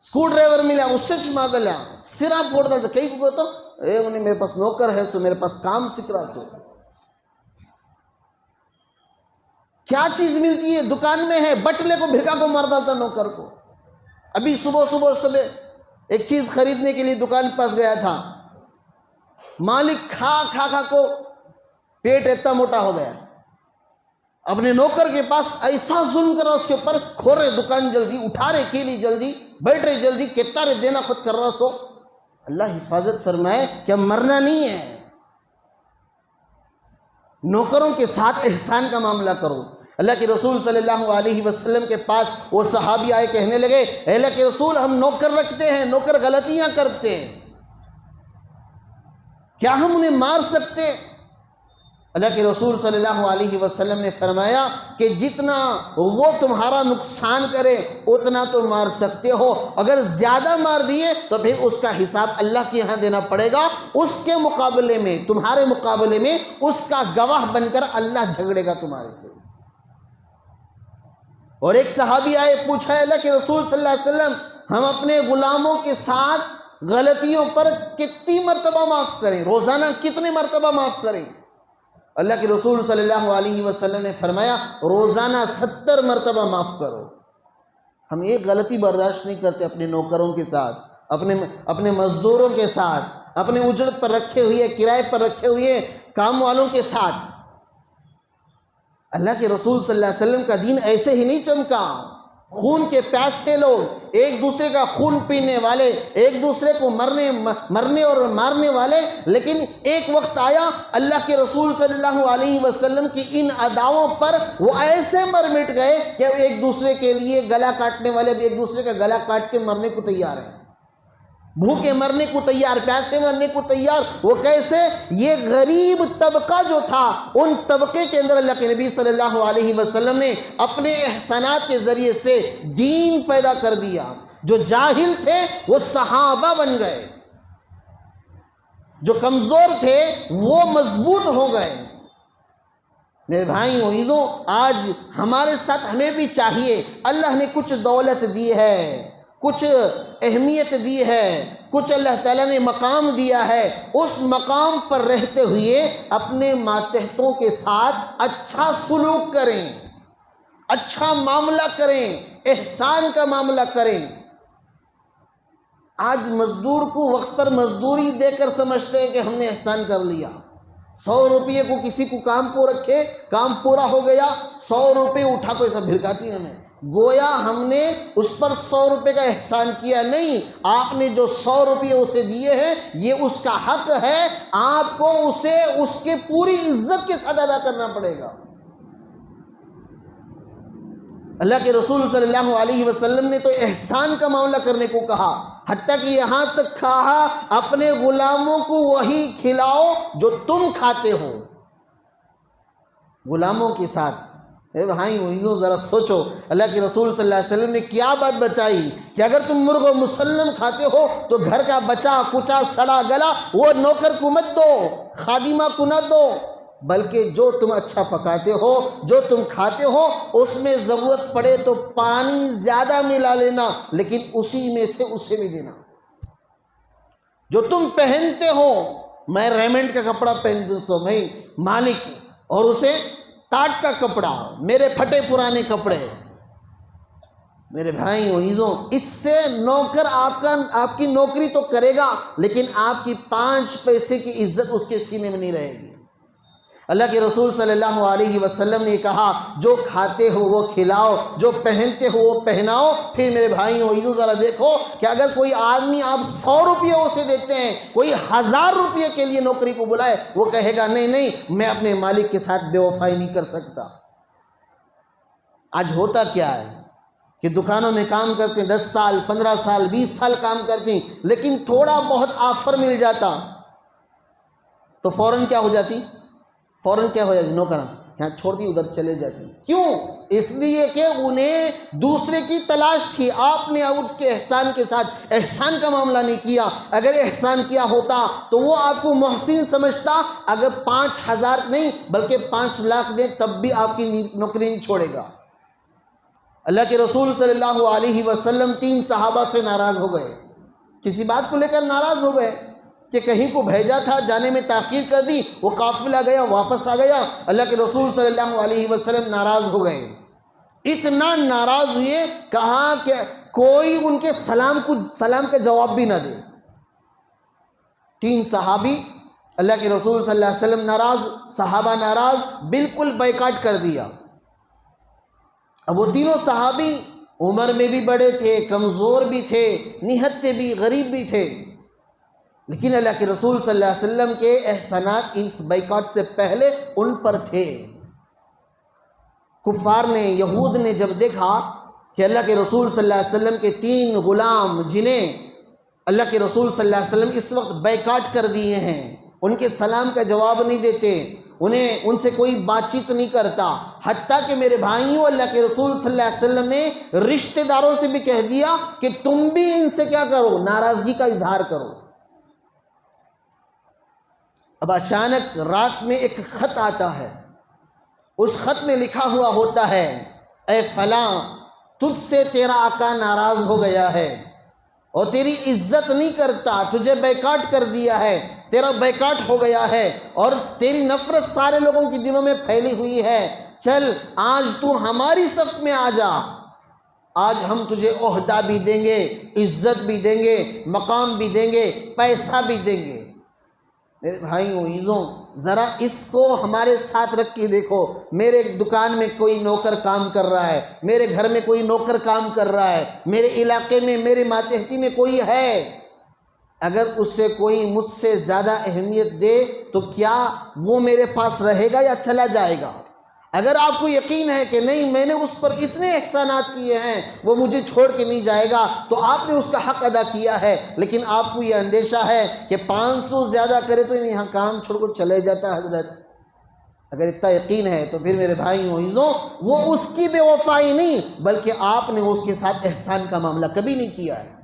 اسکول ڈرائیور ملا اس سے مار ڈالا، سرا پھوڑ ڈالتا، کئی کو کہتا انہیں میرے پاس نوکر ہے سو میرے پاس کام سیکھ رہا سو۔ کیا چیز ملتی ہے؟ دکان میں ہے، بٹلے کو بھیکا کو مار ڈالتا نوکر کو۔ ابھی صبح ایک چیز خریدنے کے لیے دکان پاس گیا تھا، مالک کھا کھا کو پیٹ اتنا موٹا ہو گیا، اپنے نوکر کے پاس ایسا ظلم کرا اس کے اوپر، کھول رہے دکان جلدی، اٹھا رہے کیلی جلدی، بیٹھ رہے جلدی، کتنا رہے دینا خود کر رہا سو۔ اللہ حفاظت فرمائے کہ مرنا نہیں ہے، نوکروں کے ساتھ احسان کا معاملہ کرو۔ اللہ کے رسول صلی اللہ علیہ وسلم کے پاس وہ صحابی آئے، کہنے لگے اے اللہ کے رسول ہم نوکر رکھتے ہیں، نوکر غلطیاں کرتے ہیں، کیا ہم انہیں مار سکتے؟ اللہ کے رسول صلی اللہ علیہ وسلم نے فرمایا کہ جتنا وہ تمہارا نقصان کرے اتنا تو مار سکتے ہو، اگر زیادہ مار دیے تو پھر اس کا حساب اللہ کے ہاں دینا پڑے گا، اس کے مقابلے میں، تمہارے مقابلے میں اس کا گواہ بن کر اللہ جھگڑے گا تمہارے سے۔ اور ایک صحابی آئے، پوچھا اللہ کے رسول صلی اللہ علیہ وسلم ہم اپنے غلاموں کے ساتھ غلطیوں پر کتنی مرتبہ معاف کریں، روزانہ کتنے مرتبہ معاف کریں؟ اللہ کے رسول صلی اللہ علیہ وسلم نے فرمایا روزانہ 70 مرتبہ معاف کرو۔ ہم ایک غلطی برداشت نہیں کرتے اپنے نوکروں کے ساتھ، اپنے مزدوروں کے ساتھ، اپنے اجرت پر رکھے ہوئے، کرائے پر رکھے ہوئے کام والوں کے ساتھ۔ اللہ کے رسول صلی اللہ علیہ وسلم کا دین ایسے ہی نہیں چمکا، خون کے پیاسے لوگ، ایک دوسرے کا خون پینے والے، ایک دوسرے کو مرنے اور مارنے والے، لیکن ایک وقت آیا اللہ کے رسول صلی اللہ علیہ وسلم کی ان اداؤں پر وہ ایسے مر مٹ گئے کہ ایک دوسرے کے لیے گلا کاٹنے والے بھی ایک دوسرے کا گلا کاٹ کے مرنے کو تیار ہیں، بھوکے مرنے کو تیار، پیاسے مرنے کو تیار۔ وہ کیسے؟ یہ غریب طبقہ جو تھا، ان طبقے کے اندر اللہ کے نبی صلی اللہ علیہ وسلم نے اپنے احسانات کے ذریعے سے دین پیدا کر دیا۔ جو جاہل تھے وہ صحابہ بن گئے، جو کمزور تھے وہ مضبوط ہو گئے۔ میرے بھائی و عزیزوں، آج ہمارے ساتھ ہمیں بھی چاہیے، اللہ نے کچھ دولت دی ہے، کچھ اہمیت دی ہے، کچھ اللہ تعالیٰ نے مقام دیا ہے، اس مقام پر رہتے ہوئے اپنے ماتحتوں کے ساتھ اچھا سلوک کریں، اچھا معاملہ کریں، احسان کا معاملہ کریں۔ آج مزدور کو وقت پر مزدوری دے کر سمجھتے ہیں کہ ہم نے احسان کر لیا۔ 100 روپے کو کسی کو کام کو رکھے، کام پورا ہو گیا، 100 روپے اٹھا کو ایسا بھرکاتی ہمیں، گویا ہم نے اس پر 100 روپے کا احسان کیا۔ نہیں، آپ نے جو 100 روپے اسے دیے ہیں یہ اس کا حق ہے، آپ کو اسے اس کے پوری عزت کے ساتھ ادا کرنا پڑے گا۔ اللہ کے رسول صلی اللہ علیہ وسلم نے تو احسان کا معاملہ کرنے کو کہا، حتیٰ کہ یہاں تک کہا اپنے غلاموں کو وہی کھلاؤ جو تم کھاتے ہو۔ غلاموں کے ساتھ اے بھائی وہ ذرا سوچو، اللہ کے رسول صلی اللہ علیہ وسلم نے کیا بات بتائی کہ اگر تم مرغ و مسلم کھاتے ہو تو گھر کا بچا کچا سڑا گلا وہ نوکر کو مت دو، خادمہ کو نہ دو، بلکہ جو تم اچھا پکاتے ہو، جو تم کھاتے ہو، اس میں ضرورت پڑے تو پانی زیادہ ملا لینا، لیکن اسی میں سے اسے بھی دینا۔ جو تم پہنتے ہو، میں ریمنڈ کا کپڑا پہنتا ہوں، میں مالک ہوں، اور اسے ٹاٹ کا کپڑا، میرے پھٹے پرانے کپڑے۔ میرے بھائی و عزیزوں، اس سے نوکر آپ کی نوکری تو کرے گا، لیکن آپ کی 5 پیسے کی عزت اس کے سینے میں نہیں رہے گی۔ اللہ کے رسول صلی اللہ علیہ وسلم نے کہا جو کھاتے ہو وہ کھلاؤ، جو پہنتے ہو وہ پہناؤ۔ پھر میرے بھائی و عزیزوں ذرا دیکھو کہ اگر کوئی آدمی آپ 100 روپے اسے دیتے ہیں، کوئی 1000 روپے کے لیے نوکری کو بلائے، وہ کہے گا نہیں نہیں میں اپنے مالک کے ساتھ بے وفائی نہیں کر سکتا۔ آج ہوتا کیا ہے کہ دکانوں میں کام کرتے ہیں، 10 سال 15 سال 20 سال کام کرتے ہیں، لیکن تھوڑا بہت آفر مل جاتا تو فوراً کیا ہو جاتی؟ نوکر یہاں چھوڑ دی، ادھر چلے جاتی۔ کیوں؟ اس لیے کہ انہیں دوسرے کی تلاش تھی۔ آپ نے اس کے احسان کے ساتھ احسان کا معاملہ نہیں کیا۔ اگر احسان کیا ہوتا تو وہ آپ کو محسن سمجھتا، اگر 5000 نہیں بلکہ 5 لاکھ دیں تب بھی آپ کی نوکری نہیں چھوڑے گا۔ اللہ کے رسول صلی اللہ علیہ وسلم 3 صحابہ سے ناراض ہو گئے، کسی بات کو لے کر ناراض ہو گئے کہ کہیں کو بھیجا تھا، جانے میں تاخیر کر دی، وہ قافلہ گیا واپس آ گیا۔ اللہ کے رسول صلی اللہ علیہ وسلم ناراض ہو گئے، اتنا ناراض ہوئے، کہا کہ کوئی ان کے سلام کا جواب بھی نہ دے۔ 3 صحابی، اللہ کے رسول صلی اللہ علیہ وسلم ناراض، صحابہ ناراض، بالکل بائیکاٹ کر دیا۔ اب وہ تینوں صحابی عمر میں بھی بڑے تھے، کمزور بھی تھے، نہتے بھی، غریب بھی تھے، لیکن اللہ کے رسول صلی اللہ علیہ وسلم کے احسانات اس بائیکاٹ سے پہلے ان پر تھے۔ کفار نے، یہود نے جب دیکھا کہ اللہ کے رسول صلی اللہ علیہ وسلم کے 3 غلام جنہیں اللہ کے رسول صلی اللہ علیہ وسلم اس وقت بائیکاٹ کر دیے ہیں، ان کے سلام کا جواب نہیں دیتے، ان سے کوئی بات چیت نہیں کرتا، حتیٰ کہ میرے بھائیوں اللہ کے رسول صلی اللہ علیہ وسلم نے رشتہ داروں سے بھی کہہ دیا کہ تم بھی ان سے کیا کرو، ناراضگی کا اظہار کرو۔ اب اچانک رات میں ایک خط آتا ہے، اس خط میں لکھا ہوا ہوتا ہے، اے فلاں، تجھ سے تیرا آقا ناراض ہو گیا ہے اور تیری عزت نہیں کرتا، تجھے بیکاٹ کر دیا ہے، تیرا بیکاٹ ہو گیا ہے اور تیری نفرت سارے لوگوں کے دلوں میں پھیلی ہوئی ہے، چل آج تو ہماری صف میں آ جا، آج ہم تجھے عہدہ بھی دیں گے، عزت بھی دیں گے، مقام بھی دیں گے، پیسہ بھی دیں گے۔ میرے بھائیوں عزیزوں، ذرا اس کو ہمارے ساتھ رکھ کے دیکھو، میرے دکان میں کوئی نوکر کام کر رہا ہے، میرے گھر میں کوئی نوکر کام کر رہا ہے، میرے علاقے میں، میرے ماتحتی میں کوئی ہے، اگر اس سے کوئی مجھ سے زیادہ اہمیت دے تو کیا وہ میرے پاس رہے گا یا چلا جائے گا؟ اگر آپ کو یقین ہے کہ نہیں میں نے اس پر اتنے احسانات کیے ہیں وہ مجھے چھوڑ کے نہیں جائے گا تو آپ نے اس کا حق ادا کیا ہے، لیکن آپ کو یہ اندیشہ ہے کہ 500 زیادہ کرے تو یہاں کام چھوڑ کر چلے جاتا ہے حضرت۔ اگر اتنا یقین ہے تو پھر میرے بھائیوں عزیزوں، وہ اس کی بے وفائی نہیں بلکہ آپ نے اس کے ساتھ احسان کا معاملہ کبھی نہیں کیا ہے۔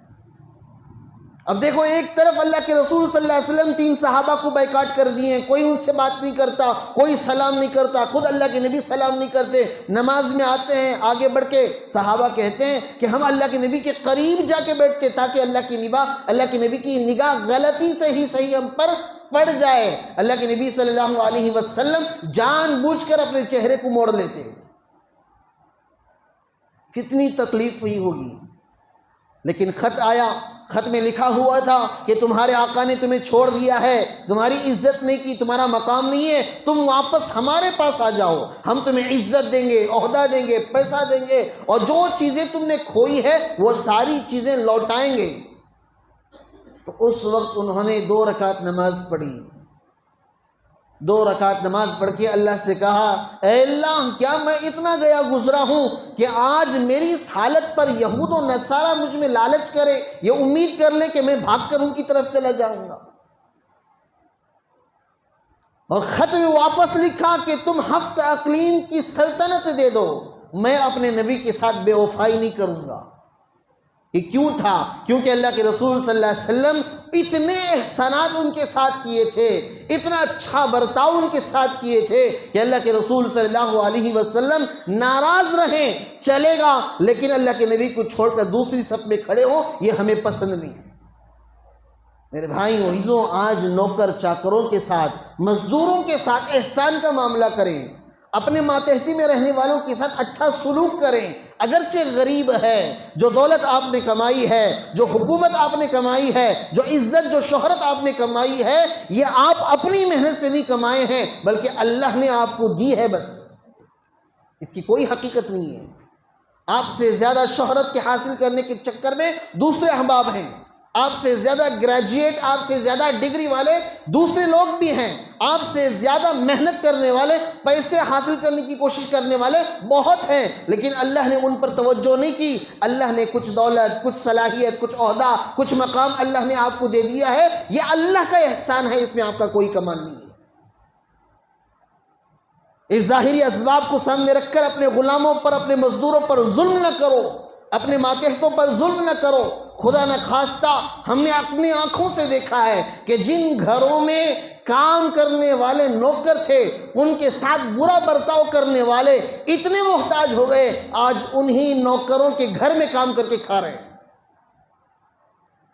اب دیکھو، ایک طرف اللہ کے رسول صلی اللہ علیہ وسلم 3 صحابہ کو بیکاٹ کر دیے ہیں، کوئی ان سے بات نہیں کرتا، کوئی سلام نہیں کرتا، خود اللہ کے نبی سلام نہیں کرتے، نماز میں آتے ہیں آگے بڑھ کے، صحابہ کہتے ہیں کہ ہم اللہ کے نبی کے قریب جا کے بیٹھتے تاکہ اللہ کے نبی کی نگاہ غلطی سے ہی صحیح ہم پر پڑ جائے۔ اللہ کے نبی صلی اللہ علیہ وسلم جان بوجھ کر اپنے چہرے کو موڑ لیتے۔ کتنی تکلیف ہوئی ہوگی، لیکن خط آیا، خط میں لکھا ہوا تھا کہ تمہارے آقا نے تمہیں چھوڑ دیا ہے، تمہاری عزت نہیں کی، تمہارا مقام نہیں ہے، تم واپس ہمارے پاس آ جاؤ، ہم تمہیں عزت دیں گے، عہدہ دیں گے، پیسہ دیں گے، اور جو چیزیں تم نے کھوئی ہے وہ ساری چیزیں لوٹائیں گے۔ تو اس وقت انہوں نے 2 رکعت نماز پڑھی، 2 رکعت نماز پڑھ کے اللہ سے کہا، اے اللہ، کیا میں اتنا گیا گزرا ہوں کہ آج میری اس حالت پر یہود و نصارہ مجھ میں لالچ کرے، یہ امید کر لے کہ میں بھاگ کر ان کی طرف چلا جاؤں گا؟ اور خط میں واپس لکھا کہ تم 7 اقلیم کی سلطنت دے دو، میں اپنے نبی کے ساتھ بے وفائی نہیں کروں گا۔ یہ کیوں تھا؟ کیونکہ اللہ کے رسول صلی اللہ علیہ وسلم اتنے احسانات ان کے ساتھ کیے تھے، اتنا اچھا برتاؤ ان کے ساتھ کیے تھے کہ اللہ کے رسول صلی اللہ علیہ وسلم ناراض رہیں چلے گا، لیکن اللہ کے نبی کو چھوڑ کر دوسری صف میں کھڑے ہو یہ ہمیں پسند نہیں۔ میرے بھائیوں عزیزوں، آج نوکر چاکروں کے ساتھ، مزدوروں کے ساتھ احسان کا معاملہ کریں، اپنے ماتحتی میں رہنے والوں کے ساتھ اچھا سلوک کریں، اگرچہ غریب ہے، جو دولت آپ نے کمائی ہے، جو حکومت آپ نے کمائی ہے، جو عزت، جو شہرت آپ نے کمائی ہے، یہ آپ اپنی محنت سے نہیں کمائے ہیں بلکہ اللہ نے آپ کو دی ہے، بس اس کی کوئی حقیقت نہیں ہے۔ آپ سے زیادہ شہرت کے حاصل کرنے کے چکر میں دوسرے احباب ہیں، آپ سے زیادہ گریجویٹ، آپ سے زیادہ ڈگری والے دوسرے لوگ بھی ہیں، آپ سے زیادہ محنت کرنے والے، پیسے حاصل کرنے کی کوشش کرنے والے بہت ہیں، لیکن اللہ نے ان پر توجہ نہیں کی۔ اللہ نے کچھ دولت، کچھ صلاحیت، کچھ عہدہ، کچھ مقام اللہ نے آپ کو دے دیا ہے، یہ اللہ کا احسان ہے، اس میں آپ کا کوئی کمال نہیں ہے۔ اس ظاہری اسباب کو سامنے رکھ کر اپنے غلاموں پر، اپنے مزدوروں پر ظلم نہ کرو، اپنے ماتحتوں پر ظلم نہ کرو۔ خدا نہ خواستہ ہم نے اپنی آنکھوں سے دیکھا ہے کہ جن گھروں میں کام کرنے والے نوکر تھے ان کے ساتھ برا برتاؤ کرنے والے اتنے محتاج ہو گئے، آج انہی نوکروں کے گھر میں کام کر کے کھا رہے ہیں۔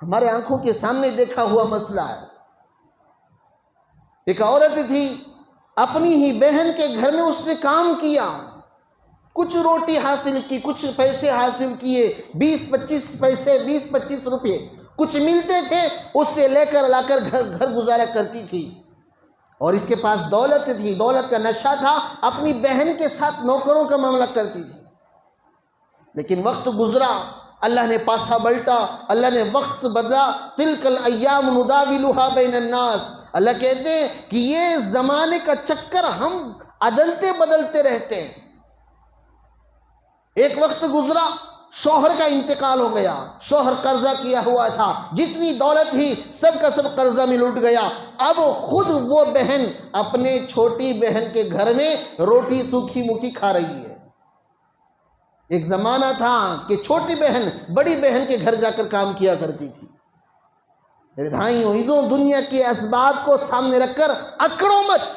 ہمارے آنکھوں کے سامنے دیکھا ہوا مسئلہ ہے۔ ایک عورت تھی، اپنی ہی بہن کے گھر میں اس نے کام کیا، کچھ روٹی حاصل کی، کچھ پیسے حاصل کیے، 20-25 پیسے، 20-25 روپے کچھ ملتے تھے، اس سے لے کر لا کر گھر گزارا کرتی تھی۔ اور اس کے پاس دولت تھی، دولت کا نشہ تھا، اپنی بہن کے ساتھ نوکروں کا معاملہ کرتی تھی۔ لیکن وقت گزرا، اللہ نے پاسا بلٹا، اللہ نے وقت بدلا۔ تلک الایام نداولها بین الناس، اللہ کہتے ہیں کہ یہ زمانے کا چکر ہم عدلتے بدلتے رہتے ہیں۔ ایک وقت گزرا، شوہر کا انتقال ہو گیا، شوہر قرضہ کیا ہوا تھا، جتنی دولت تھی سب کا سب قرضہ میں لٹ گیا۔ اب خود وہ بہن اپنے چھوٹی بہن کے گھر میں روٹی سوکھی موکھی کھا رہی ہے۔ ایک زمانہ تھا کہ چھوٹی بہن بڑی بہن کے گھر جا کر کام کیا کرتی تھی۔ میرے بھائیوں عزیزوں، دنیا کے اسباب کو سامنے رکھ کر اکڑو مت،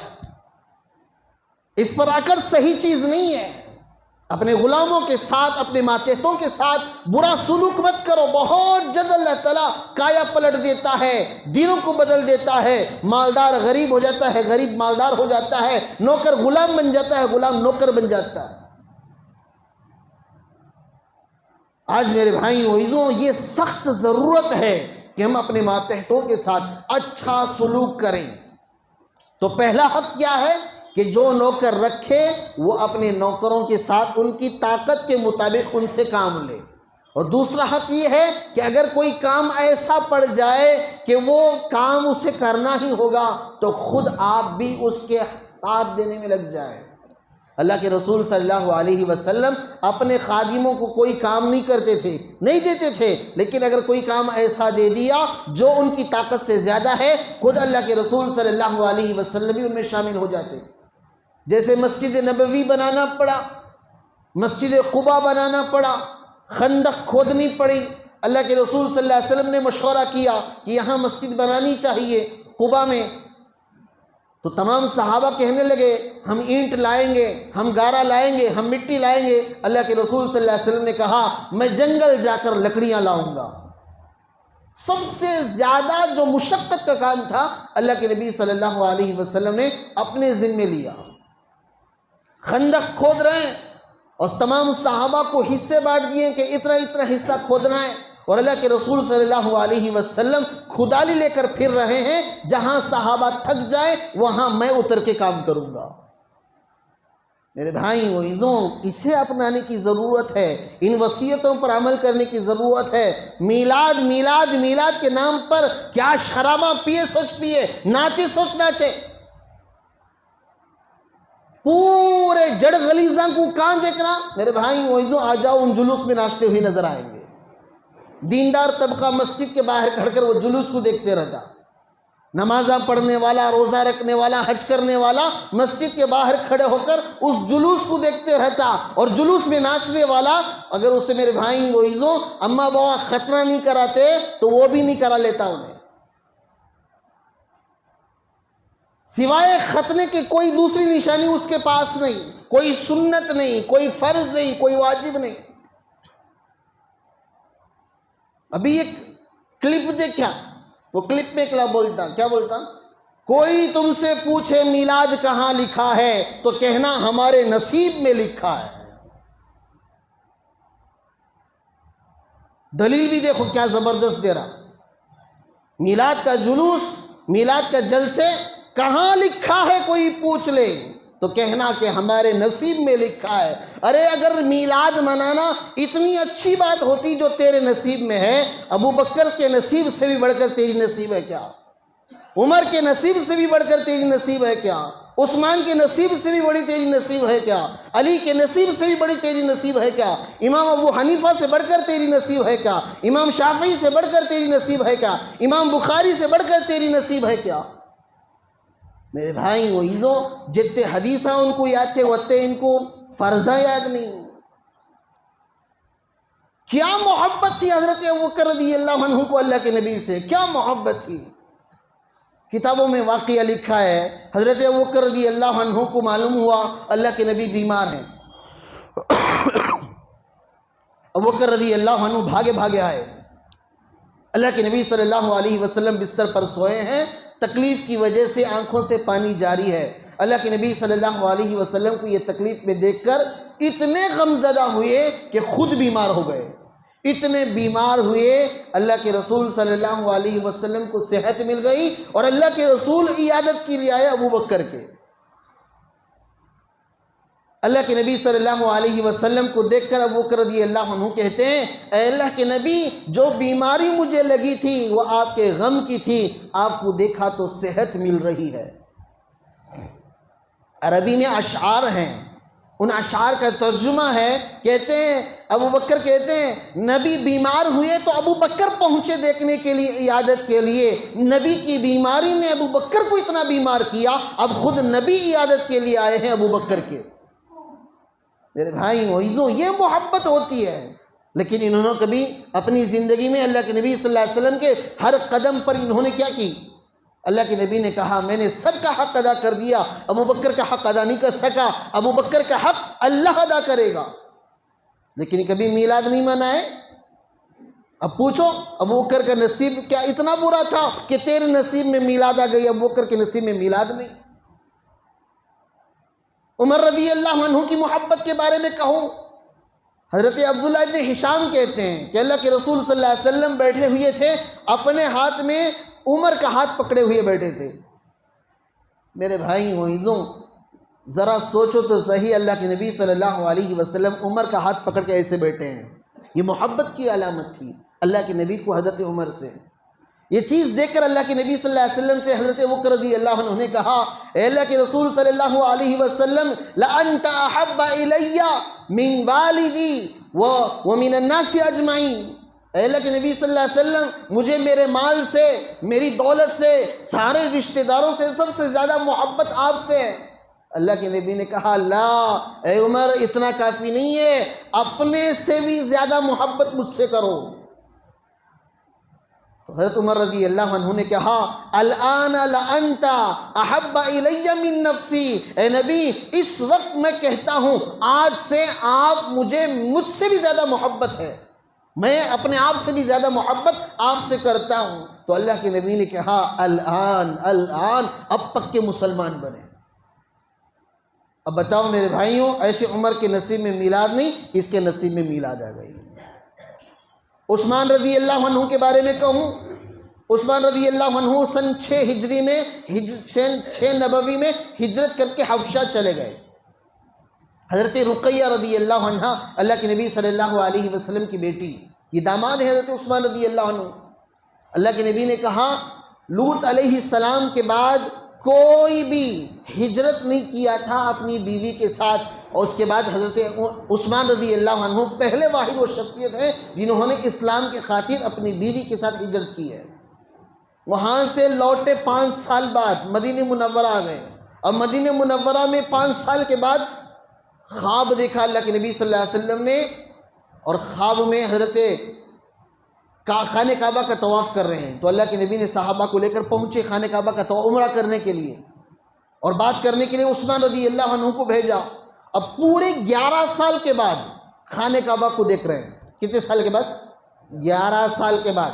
اس پر اکڑ صحیح چیز نہیں ہے۔ اپنے غلاموں کے ساتھ، اپنے ماتحتوں کے ساتھ برا سلوک مت کرو، بہت جلد اللہ تعالیٰ کایا پلٹ دیتا ہے، دینوں کو بدل دیتا ہے۔ مالدار غریب ہو جاتا ہے، غریب مالدار ہو جاتا ہے، نوکر غلام بن جاتا ہے، غلام نوکر بن جاتا ہے۔ آج میرے بھائیوں عزیزوں یہ سخت ضرورت ہے کہ ہم اپنے ماتحتوں کے ساتھ اچھا سلوک کریں۔ تو پہلا حق کیا ہے کہ جو نوکر رکھے وہ اپنے نوکروں کے ساتھ ان کی طاقت کے مطابق ان سے کام لے۔ اور دوسرا حق یہ ہے کہ اگر کوئی کام ایسا پڑ جائے کہ وہ کام اسے کرنا ہی ہوگا تو خود آپ بھی اس کے ساتھ دینے میں لگ جائے۔ اللہ کے رسول صلی اللہ علیہ وسلم اپنے خادموں کو کوئی کام نہیں کرتے تھے، نہیں دیتے تھے، لیکن اگر کوئی کام ایسا دے دیا جو ان کی طاقت سے زیادہ ہے، خود اللہ کے رسول صلی اللہ علیہ وسلم بھی ان میں شامل ہو جاتے۔ جیسے مسجد نبوی بنانا پڑا، مسجد قباء بنانا پڑا، خندق کھودنی پڑی، اللہ کے رسول صلی اللہ علیہ وسلم نے مشورہ کیا کہ یہاں مسجد بنانی چاہیے قباء میں، تو تمام صحابہ کہنے لگے ہم اینٹ لائیں گے، ہم گارا لائیں گے، ہم مٹی لائیں گے۔ اللہ کے رسول صلی اللہ علیہ وسلم نے کہا میں جنگل جا کر لکڑیاں لاؤں گا۔ سب سے زیادہ جو مشقت کا کام تھا اللہ کے نبی صلی اللہ علیہ وسلم نے اپنے ذمے لیا۔ خندق کھود رہے ہیں اور تمام صحابہ کو حصے بانٹ دیے کہ اتنا اتنا حصہ کھودنا ہے، اور اللہ کے رسول صلی اللہ علیہ وسلم کھدالی لے کر پھر رہے ہیں، جہاں صحابہ تھک جائے وہاں میں اتر کے کام کروں گا۔ میرے بھائیوں عزیزوں اسے اپنانے کی ضرورت ہے، ان وصیتوں پر عمل کرنے کی ضرورت ہے۔ میلاد میلاد میلاد کے نام پر کیا شرابہ پیے سوچ پیے، ناچے سوچ ناچے، پورے جڑ غلیظاں کو کہاں دیکھنا۔ میرے بھائیوں عزیزوں آ جاؤ ان جلوس میں ناچتے ہوئے نظر آئیں گے۔ دیندار طبقہ مسجد کے باہر کھڑ کر وہ جلوس کو دیکھتے رہتا، نمازاں پڑھنے والا، روزہ رکھنے والا، حج کرنے والا مسجد کے باہر کھڑے ہو کر اس جلوس کو دیکھتے رہتا، اور جلوس میں ناچنے والا اگر اسے میرے بھائی وہ عزیزوں اماں بابا ختنہ نہیں کراتے تو وہ بھی نہیں کرا لیتا انہیں۔ سوائے ختنے کے کوئی دوسری نشانی اس کے پاس نہیں، کوئی سنت نہیں، کوئی فرض نہیں، کوئی واجب نہیں۔ ابھی ایک کلپ دیکھا، وہ کلپ میں کیا بولتا، کوئی تم سے پوچھے میلاد کہاں لکھا ہے تو کہنا ہمارے نصیب میں لکھا ہے۔ دلیل بھی دیکھو کیا زبردست دے رہا، میلاد کا جلوس، میلاد کا جلسے کہاں لکھا ہے کوئی پوچھ لے تو کہنا کہ ہمارے نصیب میں لکھا ہے۔ ارے اگر میلاد منانا اتنی اچھی بات ہوتی جو تیرے نصیب میں ہے، ابو بکر کے نصیب سے بھی بڑھ کر تیری نصیب ہے کیا؟ عمر کے نصیب سے بھی بڑھ کر تیری نصیب ہے کیا؟ عثمان کے نصیب سے بھی بڑی تیری نصیب ہے کیا؟ علی کے نصیب سے بھی بڑی تیری نصیب ہے کیا؟ امام ابو حنیفہ سے بڑھ کر تیری نصیب ہے کیا؟ امام شافعی سے بڑھ کر تیری نصیب ہے کیا؟ امام بخاری سے بڑھ کر تیری نصیب ہے کیا؟ میرے بھائی وہ عزیزوں جتنے حدیثاں ان کو یاد تھے وتے ان کو فرضاں یاد نہیں۔ کیا محبت تھی حضرت ابوبکر رضی اللہ عنہ کو اللہ کے نبی سے، کیا محبت تھی۔ کتابوں میں واقعہ لکھا ہے حضرت ابوبکر رضی اللہ عنہ کو معلوم ہوا اللہ کے نبی بیمار ہیں، ابوبکر رضی اللہ عنہ بھاگے بھاگے آئے، اللہ کے نبی صلی اللہ علیہ وسلم بستر پر سوئے ہیں، تکلیف کی وجہ سے آنکھوں سے پانی جاری ہے۔ اللہ کے نبی صلی اللہ علیہ وسلم کو یہ تکلیف میں دیکھ کر اتنے غمزدہ ہوئے کہ خود بیمار ہو گئے، اتنے بیمار ہوئے، اللہ کے رسول صلی اللہ علیہ وسلم کو صحت مل گئی اور اللہ کے رسول عیادت کے لیے آئے ابو بکر کے۔ اللہ کے نبی صلی اللہ علیہ وسلم کو دیکھ کر ابو بکر رضی اللہ عنہ کہتے ہیں، اے اللہ کے نبی، جو بیماری مجھے لگی تھی وہ آپ کے غم کی تھی، آپ کو دیکھا تو صحت مل رہی ہے۔ عربی میں اشعار ہیں، ان اشعار کا ترجمہ ہے، کہتے ہیں ابو بکر کہتے ہیں نبی بیمار ہوئے تو ابو بکر پہنچے دیکھنے کے لیے، عیادت کے لیے۔ نبی کی بیماری نے ابو بکر کو اتنا بیمار کیا، اب خود نبی عیادت کے لیے آئے ہیں ابو بکر کے۔ میرے بھائی معززوں، یہ محبت ہوتی ہے، لیکن انہوں نے کبھی اپنی زندگی میں اللہ کے نبی صلی اللہ علیہ وسلم کے ہر قدم پر انہوں نے کیا کی؟ اللہ کے نبی نے کہا میں نے سب کا حق ادا کر دیا، ابو بکر کا حق ادا نہیں کر سکا، ابو بکر کا حق اللہ ادا کرے گا۔ لیکن کبھی میلاد نہیں منائے؟ اب پوچھو ابو بکر کا نصیب کیا اتنا برا تھا کہ تیرے نصیب میں میلاد آ گئی، ابو بکر کے نصیب میں میلاد نہیں؟ عمر رضی اللہ عنہ کی محبت کے بارے میں کہوں، حضرت عبداللہ ابن ہشام کہتے ہیں کہ اللہ کے رسول صلی اللہ علیہ وسلم بیٹھے ہوئے تھے، اپنے ہاتھ میں عمر کا ہاتھ پکڑے ہوئے بیٹھے تھے۔ میرے بھائی معززوں، ذرا سوچو تو صحیح، اللہ کے نبی صلی اللہ علیہ وسلم عمر کا ہاتھ پکڑ کے ایسے بیٹھے ہیں، یہ محبت کی علامت تھی اللہ کے نبی کو حضرت عمر سے۔ یہ چیز دیکھ کر اللہ کے نبی صلی اللہ علیہ وسلم سے حضرت ابو بکر رضی اللہ عنہ نے کہا، اے اللہ کے رسول صلی اللہ علیہ وسلم، لَأَنْتَ أَحَبَّ إِلَيَّ مِنْ وَالِدِي وَمِنَ النَّاسِ أَجْمَعِينَ۔ اے اللہ کے نبی صلی اللہ علیہ وسلم، مجھے میرے مال سے، میری دولت سے، سارے رشتہ داروں سے سب سے زیادہ محبت آپ سے ہے۔ اللہ کے نبی نے کہا، لا اے عمر، اتنا کافی نہیں ہے، اپنے سے بھی زیادہ محبت مجھ سے کرو۔ تو حضرت عمر رضی اللہ عنہ نے کہا، الآن لأنت احب الی من نفسی، اے نبی اس وقت میں کہتا ہوں آج سے آپ مجھ سے بھی زیادہ محبت ہے، میں اپنے آپ سے بھی زیادہ محبت آپ سے کرتا ہوں۔ تو اللہ کے نبی نے کہا، الآن اب پکے مسلمان بنے۔ اب بتاؤ میرے بھائیوں، ایسے عمر کے نصیب میں میلاد نہیں، اس کے نصیب میں میلاد آ گئی۔ عثمان رضی اللہ عنہ کے بارے میں کہوں، عثمان رضی اللہ عنہ سن 6 ہجری میں 6 نبوی میں ہجرت کر کے حبشہ چلے گئے۔ حضرت رقیہ رضی اللہ عنہ اللہ کے نبی صلی اللہ علیہ وسلم کی بیٹی، یہ داماد ہے حضرت عثمان رضی اللہ عنہ۔ اللہ کے نبی نے کہا، لوط علیہ السلام کے بعد کوئی بھی ہجرت نہیں کیا تھا اپنی بیوی کے ساتھ، اور اس کے بعد حضرت عثمان رضی اللہ عنہ پہلے واحد وہ شخصیت ہیں جنہوں نے اسلام کی خاطر اپنی بیوی کے ساتھ ہجرت کی ہے۔ وہاں سے لوٹے 5 سال بعد مدینہ منورہ آ گئے، اور مدینہ منورہ میں 5 سال کے بعد خواب دیکھا اللہ کے نبی صلی اللہ علیہ وسلم نے، اور خواب میں حضرت خانہ کعبہ کا طواف کر رہے ہیں۔ تو اللہ کے نبی نے صحابہ کو لے کر پہنچے خانہ کعبہ کا عمرہ کرنے کے لیے، اور بات کرنے کے لیے عثمان رضی اللہ عنہ کو بھیجا۔ اب پورے 11 سال کے بعد خانہ کعبہ کو دیکھ رہے ہیں۔ کتنے سال کے بعد؟ 11 سال کے بعد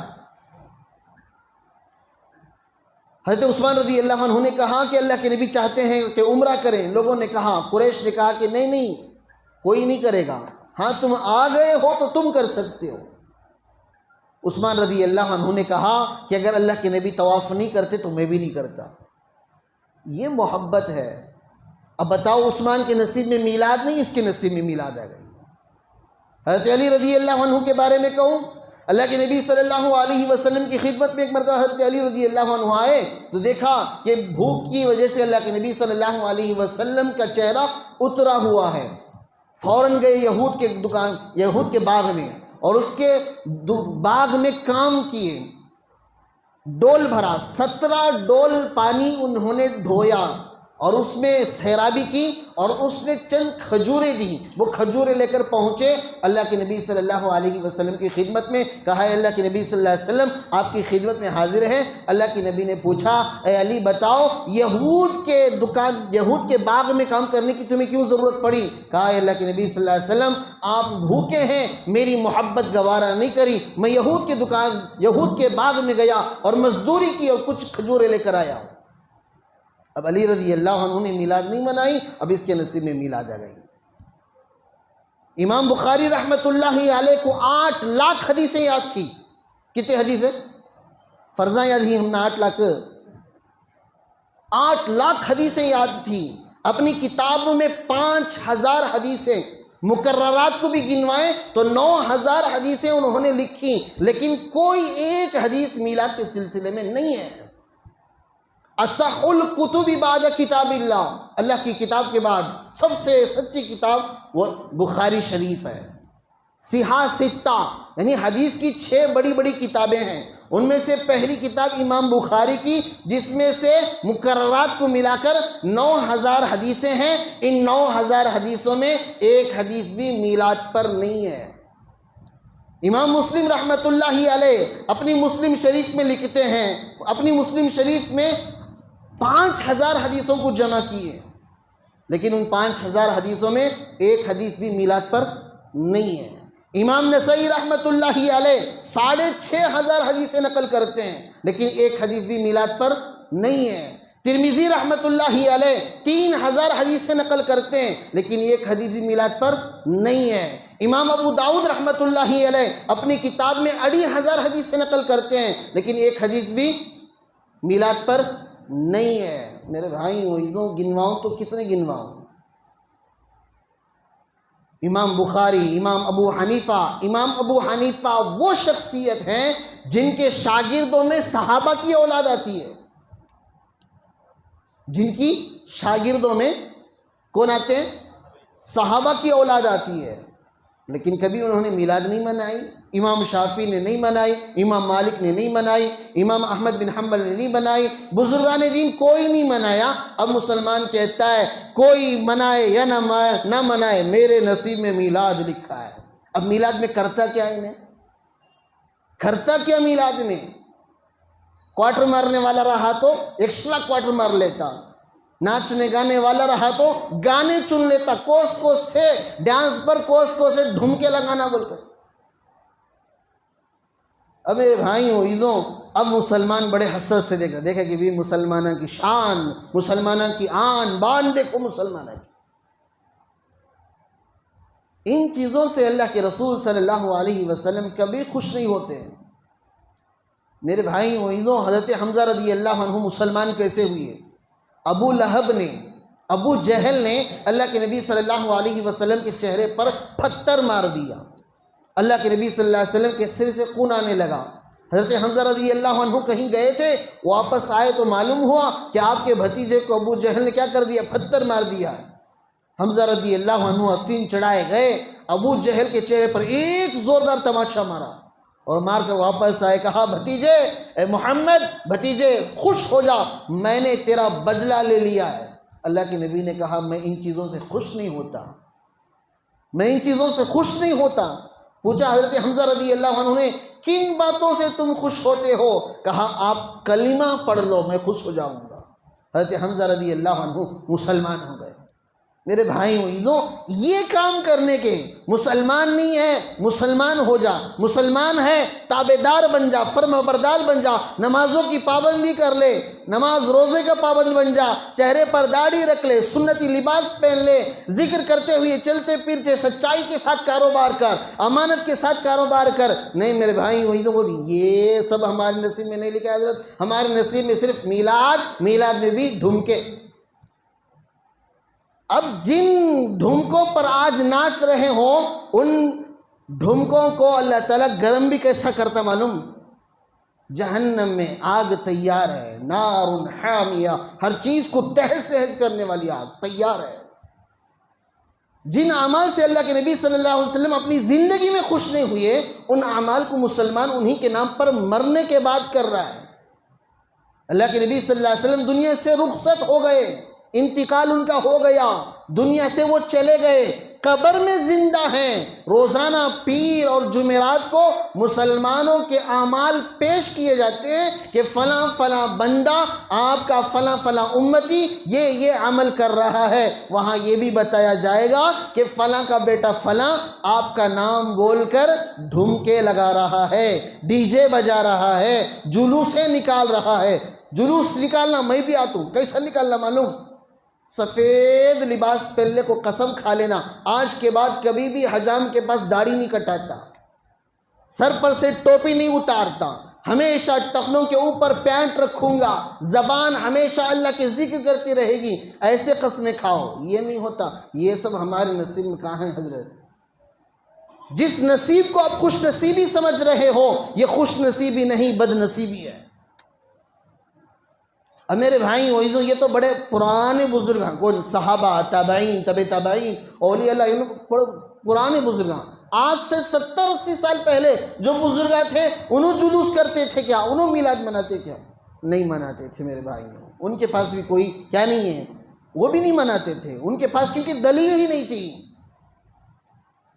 حضرت عثمان رضی اللہ عنہ نے کہا کہ اللہ کے نبی چاہتے ہیں کہ عمرہ کریں۔ لوگوں نے کہا، قریش نے کہا کہ نہیں کوئی نہیں کرے گا، ہاں تم آ گئے ہو تو تم کر سکتے ہو۔ عثمان رضی اللہ عنہ نے کہا کہ اگر اللہ کے نبی طواف نہیں کرتے تو میں بھی نہیں کرتا۔ یہ محبت ہے۔ اب بتاؤ، عثمان کے نصیب میں میلاد نہیں، اس کے نصیب میں میلاد آ گئی۔ حضرت علی رضی اللہ عنہ کے بارے میں کہوں، اللہ کے نبی صلی اللہ علیہ وسلم کی خدمت میں ایک مرتبہ حضرت علی رضی اللہ عنہ آئے تو دیکھا کہ بھوک کی وجہ سے اللہ کے نبی صلی اللہ علیہ وسلم کا چہرہ اترا ہوا ہے۔ فوراً گئے یہود کے باغ میں، اور اس کے باغ میں کام کیے، ڈول بھرا، 17 ڈول پانی انہوں نے ڈھویا، اور اس میں سیرابی کی، اور اس نے چند کھجوریں دی۔ وہ کھجوریں لے کر پہنچے اللہ کے نبی صلی اللہ علیہ وسلم کی خدمت میں، کہا ہے اللہ کے نبی صلی اللہ علیہ وسلم آپ کی خدمت میں حاضر ہیں۔ اللہ کے نبی نے پوچھا، اے علی بتاؤ یہود کے باغ میں کام کرنے کی تمہیں کیوں ضرورت پڑی؟ کہا ہے اللہ کے نبی صلی اللہ علیہ وسلم آپ بھوکے ہیں، میری محبت گوارا نہیں کری، میں یہود کے باغ میں گیا اور مزدوری کی اور کچھ کھجوریں لے کر آیا۔ اب علی رضی اللہ عنہ نے میلاد نہیں منائی، اب اس کے نصیب میں میلاد آ گئی۔ امام بخاری رحمۃ اللہ علیہ کو 8 لاکھ حدیثیں یاد تھی. کتنے حدیثیں فرضاں یاد ہی ہم نے 8 لاکھ حدیثیں یاد تھی. اپنی کتابوں میں 5000 حدیثیں، مکررات کو بھی گنوائیں تو 9000 حدیثیں انہوں نے لکھی، لیکن کوئی ایک حدیث میلاد کے سلسلے میں نہیں ہے. اصح الکتب بعد کتاب اللہ، اللہ کی کتاب کے بعد سب سے سچی کتاب وہ بخاری شریف ہے. صحاح ستہ یعنی حدیث کی 6 بڑی بڑی کتابیں ہیں، ان میں سے پہلی کتاب امام بخاری کی، جس میں سے مکررات کو ملا کر 9000 حدیثیں ہیں. ان 9000 حدیثوں میں ایک حدیث بھی میلاد پر نہیں ہے. امام مسلم رحمۃ اللہ علیہ اپنی مسلم شریف میں لکھتے ہیں، اپنی مسلم شریف میں 5000 حدیثوں کو جمع کیے، لیکن ان 5000 حدیثوں میں ایک حدیث بھی میلاد پر نہیں ہے. امام نسائی رحمۃ اللہ علیہ 6500 حدیثیں نقل کرتے ہیں، لیکن ایک حدیث بھی میلاد پر نہیں ہے. ترمذی رحمۃ اللہ علیہ 3000 حدیثیں نقل کرتے ہیں، لیکن ایک حدیث بھی میلاد پر نہیں ہے. امام ابو داؤد رحمۃ اللہ علیہ اپنی کتاب میں 2.5 حدیثیں نقل کرتے ہیں، لیکن ایک حدیث بھی میلاد پر نہیں ہے. میرے بھائی گنواؤں تو کتنے گنواؤں؟ امام بخاری، امام ابو حنیفہ وہ شخصیت ہیں جن کے شاگردوں میں صحابہ کی اولاد آتی ہے. جن کی شاگردوں میں کون آتے ہیں؟ صحابہ کی اولاد آتی ہے، لیکن کبھی انہوں نے میلاد نہیں منائی. امام شافعی نے نہیں منائی، امام مالک نے نہیں منائی، امام احمد بن حنبل نے نہیں منائی، بزرگان دین کوئی نہیں منایا. اب مسلمان کہتا ہے کوئی منائے یا نہ منائے، میرے نصیب میں میلاد لکھا ہے. اب میلاد میں کرتا کیا انہیں؟ کرتا کیا میلاد میں؟ کوارٹر مارنے والا رہا تو ایکسٹرا کوارٹر مار لیتا، ناچنے گانے والا رہا تو گانے چن لیتا، کوس سے ڈانس پر کوس سے ڈھمکے لگانا بول کر. اب میرے بھائیوں عزیزوں، اب مسلمان بڑے حسرت سے دیکھا کہ بھی مسلمانوں کی شان، مسلمانوں کی آن بان دیکھو مسلمانوں کی. ان چیزوں سے اللہ کے رسول صلی اللہ علیہ وسلم کبھی خوش نہیں ہوتے. میرے بھائیوں عزیزوں، حضرت حمزہ رضی اللہ عنہ مسلمان کیسے ہوئے؟ ابو لہب نے، ابو جہل نے اللہ کے نبی صلی اللہ علیہ وسلم کے چہرے پر پتھر مار دیا. اللہ کے نبی صلی اللہ علیہ وسلم کے سر سے خون آنے لگا. حضرت حمزہ رضی اللہ عنہ کہیں گئے تھے، واپس آئے تو معلوم ہوا کہ آپ کے بھتیجے کو ابو جہل نے کیا کر دیا؟ پتھر مار دیا. حمزہ رضی اللہ عنہ آستین چڑھائے گئے، ابو جہل کے چہرے پر ایک زوردار تماچا مارا اور مار کر واپس آئے. کہا بھتیجے، اے محمد بھتیجے خوش ہو جا، میں نے تیرا بدلہ لے لیا ہے. اللہ کے نبی نے کہا میں ان چیزوں سے خوش نہیں ہوتا، میں ان چیزوں سے خوش نہیں ہوتا. پوچھا حضرت حمزہ رضی اللہ عنہ نے کن باتوں سے تم خوش ہوتے ہو؟ کہا آپ کلمہ پڑھ لو میں خوش ہو جاؤں گا. حضرت حمزہ رضی اللہ عنہ مسلمان ہو گئے. میرے بھائیوں عزیزوں، یہ کام کرنے کے مسلمان نہیں ہے مسلمان ہو جا، مسلمان ہے تابعدار بن جا، فرما بردار بن جا، نمازوں کی پابندی کر لے، نماز روزے کا پابند بن جا، چہرے پر داڑھی رکھ لے، سنتی لباس پہن لے، ذکر کرتے ہوئے چلتے پھرتے سچائی کے ساتھ کاروبار کر، امانت کے ساتھ کاروبار کر. نہیں میرے بھائیوں عزیزوں، یہ سب ہمارے نصیب میں نہیں لکھا ہے حضرت. ہمارے نصیب میں صرف میلاد میں بھی ڈھمکے. اب جن ڈھمکوں پر آج ناچ رہے ہوں، ان ڈھمکوں کو اللہ تعالیٰ گرم بھی کیسا کرتا معلوم؟ جہنم میں آگ تیار ہے، نار حامیہ، ہر چیز کو تہز تہز کرنے والی آگ تیار ہے. جن اعمال سے اللہ کے نبی صلی اللہ علیہ وسلم اپنی زندگی میں خوش نہیں ہوئے، ان اعمال کو مسلمان انہی کے نام پر مرنے کے بعد کر رہا ہے. اللہ کے نبی صلی اللہ علیہ وسلم دنیا سے رخصت ہو گئے، انتقال ان کا ہو گیا، دنیا سے وہ چلے گئے، قبر میں زندہ ہیں. روزانہ پیر اور جمعرات کو مسلمانوں کے اعمال پیش کیے جاتے ہیں کہ فلاں فلاں بندہ آپ کا فلاں فلاں امتی یہ عمل کر رہا ہے. وہاں یہ بھی بتایا جائے گا کہ فلاں کا بیٹا فلاں آپ کا نام بول کر ڈھمکے لگا رہا ہے، ڈی جے بجا رہا ہے، جلوسیں نکال رہا ہے. جلوس نکالنا میں بھی آتا ہوں، کیسا نکالنا معلوم؟ سفید لباس پہننے کو قسم کھا لینا، آج کے بعد کبھی بھی حجام کے پاس داڑھی نہیں کٹاتا، سر پر سے ٹوپی نہیں اتارتا، ہمیشہ ٹخنوں کے اوپر پینٹ رکھوں گا، زبان ہمیشہ اللہ کے ذکر کرتی رہے گی، ایسے قسمیں کھاؤ، یہ نہیں ہوتا۔ یہ سب ہمارے نصیب میں کہاں ہے حضرت؟ جس نصیب کو آپ خوش نصیبی سمجھ رہے ہو، یہ خوش نصیبی نہیں، بد نصیبی ہے۔ اب میرے بھائی عزیزو، یہ تو بڑے پرانے بزرگ ہیں، کون؟ صحابہ، تابعین، تبع تابعین، اولیاء اللہ، پرانے بزرگ ہیں۔ آج سے 70-80 سال پہلے جو بزرگ تھے، انہوں جلوس کرتے تھے کیا؟ انہوں میلاد مناتے کیا؟ نہیں مناتے تھے میرے بھائی۔ ان کے پاس بھی کوئی کیا نہیں ہے، وہ بھی نہیں مناتے تھے، ان کے پاس کیونکہ دلیل ہی نہیں تھی۔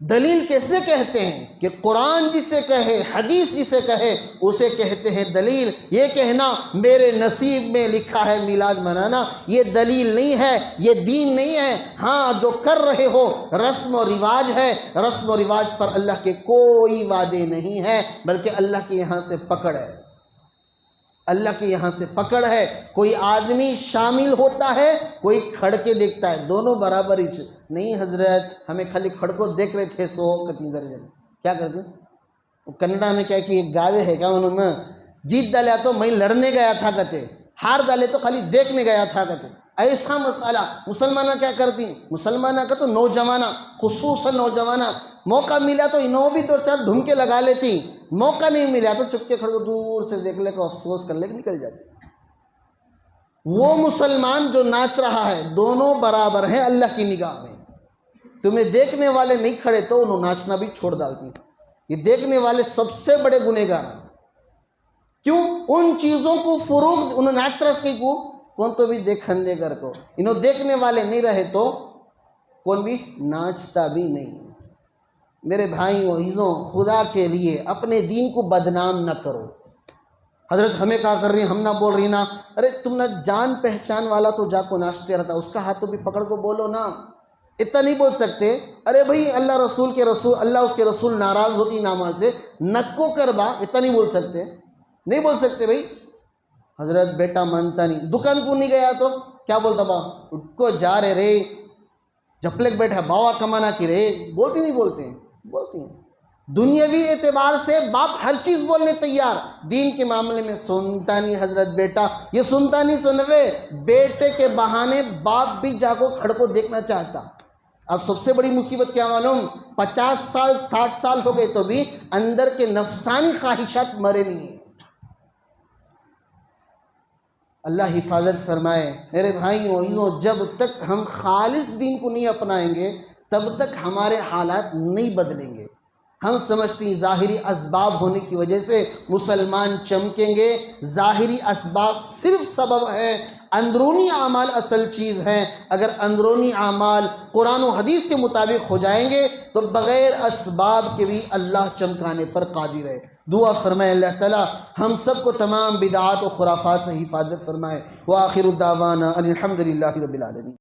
دلیل کیسے کہتے ہیں؟ کہ قرآن جسے کہے، حدیث جسے کہے، اسے کہتے ہیں دلیل۔ یہ کہنا میرے نصیب میں لکھا ہے میلاد منانا، یہ دلیل نہیں ہے، یہ دین نہیں ہے۔ ہاں، جو کر رہے ہو رسم و رواج ہے، رسم و رواج پر اللہ کے کوئی وعدے نہیں ہے، بلکہ اللہ کے یہاں سے پکڑ ہے، اللہ کے یہاں سے پکڑ ہے۔ کوئی آدمی شامل ہوتا ہے، کوئی کھڑ کے دیکھتا ہے، دونوں برابر ہی نہیں حضرت۔ ہمیں خالی کھڑ کو دیکھ رہے تھے سو کتنی درجن کیا کرتے ہیں کنڈا میں، کیا کہ ایک گالے ہے کیا انہوں نے جیت ڈالیا تو میں لڑنے گیا تھا کہتے، ہار ڈالے تو خالی دیکھنے گیا تھا کہتے۔ ایسا مسئلہ مسلمانہ کیا کرتی ہیں؟ مسلمانہ کا تو نوجوانہ، خصوصاً نوجوانہ، موقع ملا تو انہوں بھی دو چار ڈھمکے لگا لیتی، موقع نہیں ملا تو چپ کے کھڑے کو دور سے دیکھ لے کو افسوس کر لے کے نکل جاتی۔ وہ مسلمان جو ناچ رہا ہے، دونوں برابر ہیں اللہ کی نگاہ میں۔ تمہیں دیکھنے والے نہیں کھڑے تو انہوں ناچنا بھی چھوڑ ڈالتی۔ یہ دیکھنے والے سب سے بڑے گنہگار ہیں۔ کیوں؟ ان چیزوں کو فروغ انہوں ناچ رہا کی کو کون تو بھی دیکھن دے گر کو، انہوں دیکھنے والے نہیں رہے تو کون بھی ناچتا بھی نہیں۔ میرے بھائیوں عزیزوں، خدا کے لیے اپنے دین کو بدنام نہ کرو۔ حضرت ہمیں کہا کر رہی ہیں، ہم نہ بول رہی نا، ارے تم نہ جان پہچان والا تو جا کو ناچتے رہتا، اس کا ہاتھ تو بھی پکڑ کو بولو نا۔ اتنا نہیں بول سکتے ارے بھائی اللہ رسول کے رسول، اللہ اس کے رسول ناراض ہوتی ناماز سے، نکو کربا، اتنا نہیں بول سکتے، نہیں بول سکتے بھائی۔ حضرت بیٹا مانتا نہیں، دکان کو نہیں گیا تو کیا بولتا با اٹھ کو جا رے جپلک بیٹھا باوا کمانا کی رے، بولتی نہیں بولتے ہیں؟ بولتی ہیں۔ دنیاوی اعتبار سے باپ ہر چیز بولنے تیار، دین کے معاملے میں سنتا نہیں حضرت بیٹا، یہ سنتا نہیں سنوے، بیٹے کے بہانے باپ بھی جا کو کھڑ کو دیکھنا چاہتا۔ اب سب سے بڑی مصیبت کیا معلوم؟ 50 سال 60 سال ہو گئے تو بھی اندر کے نفسانی خواہشات مرے نہیں ہیں۔ اللہ حفاظت فرمائے۔ میرے بھائیوں، جب تک ہم خالص دین کو نہیں اپنائیں گے تب تک ہمارے حالات نہیں بدلیں گے۔ ہم سمجھتے ہیں ظاہری اسباب ہونے کی وجہ سے مسلمان چمکیں گے، ظاہری اسباب صرف سبب ہے، اندرونی اعمال اصل چیز ہے۔ اگر اندرونی اعمال قرآن و حدیث کے مطابق ہو جائیں گے تو بغیر اسباب کے بھی اللہ چمکانے پر قادر ہے۔ دعا فرمائے اللہ تعالیٰ ہم سب کو تمام بدعات و خرافات سے حفاظت فرمائے۔ وآخر الدعوانا ان الحمد للہ رب العالمین۔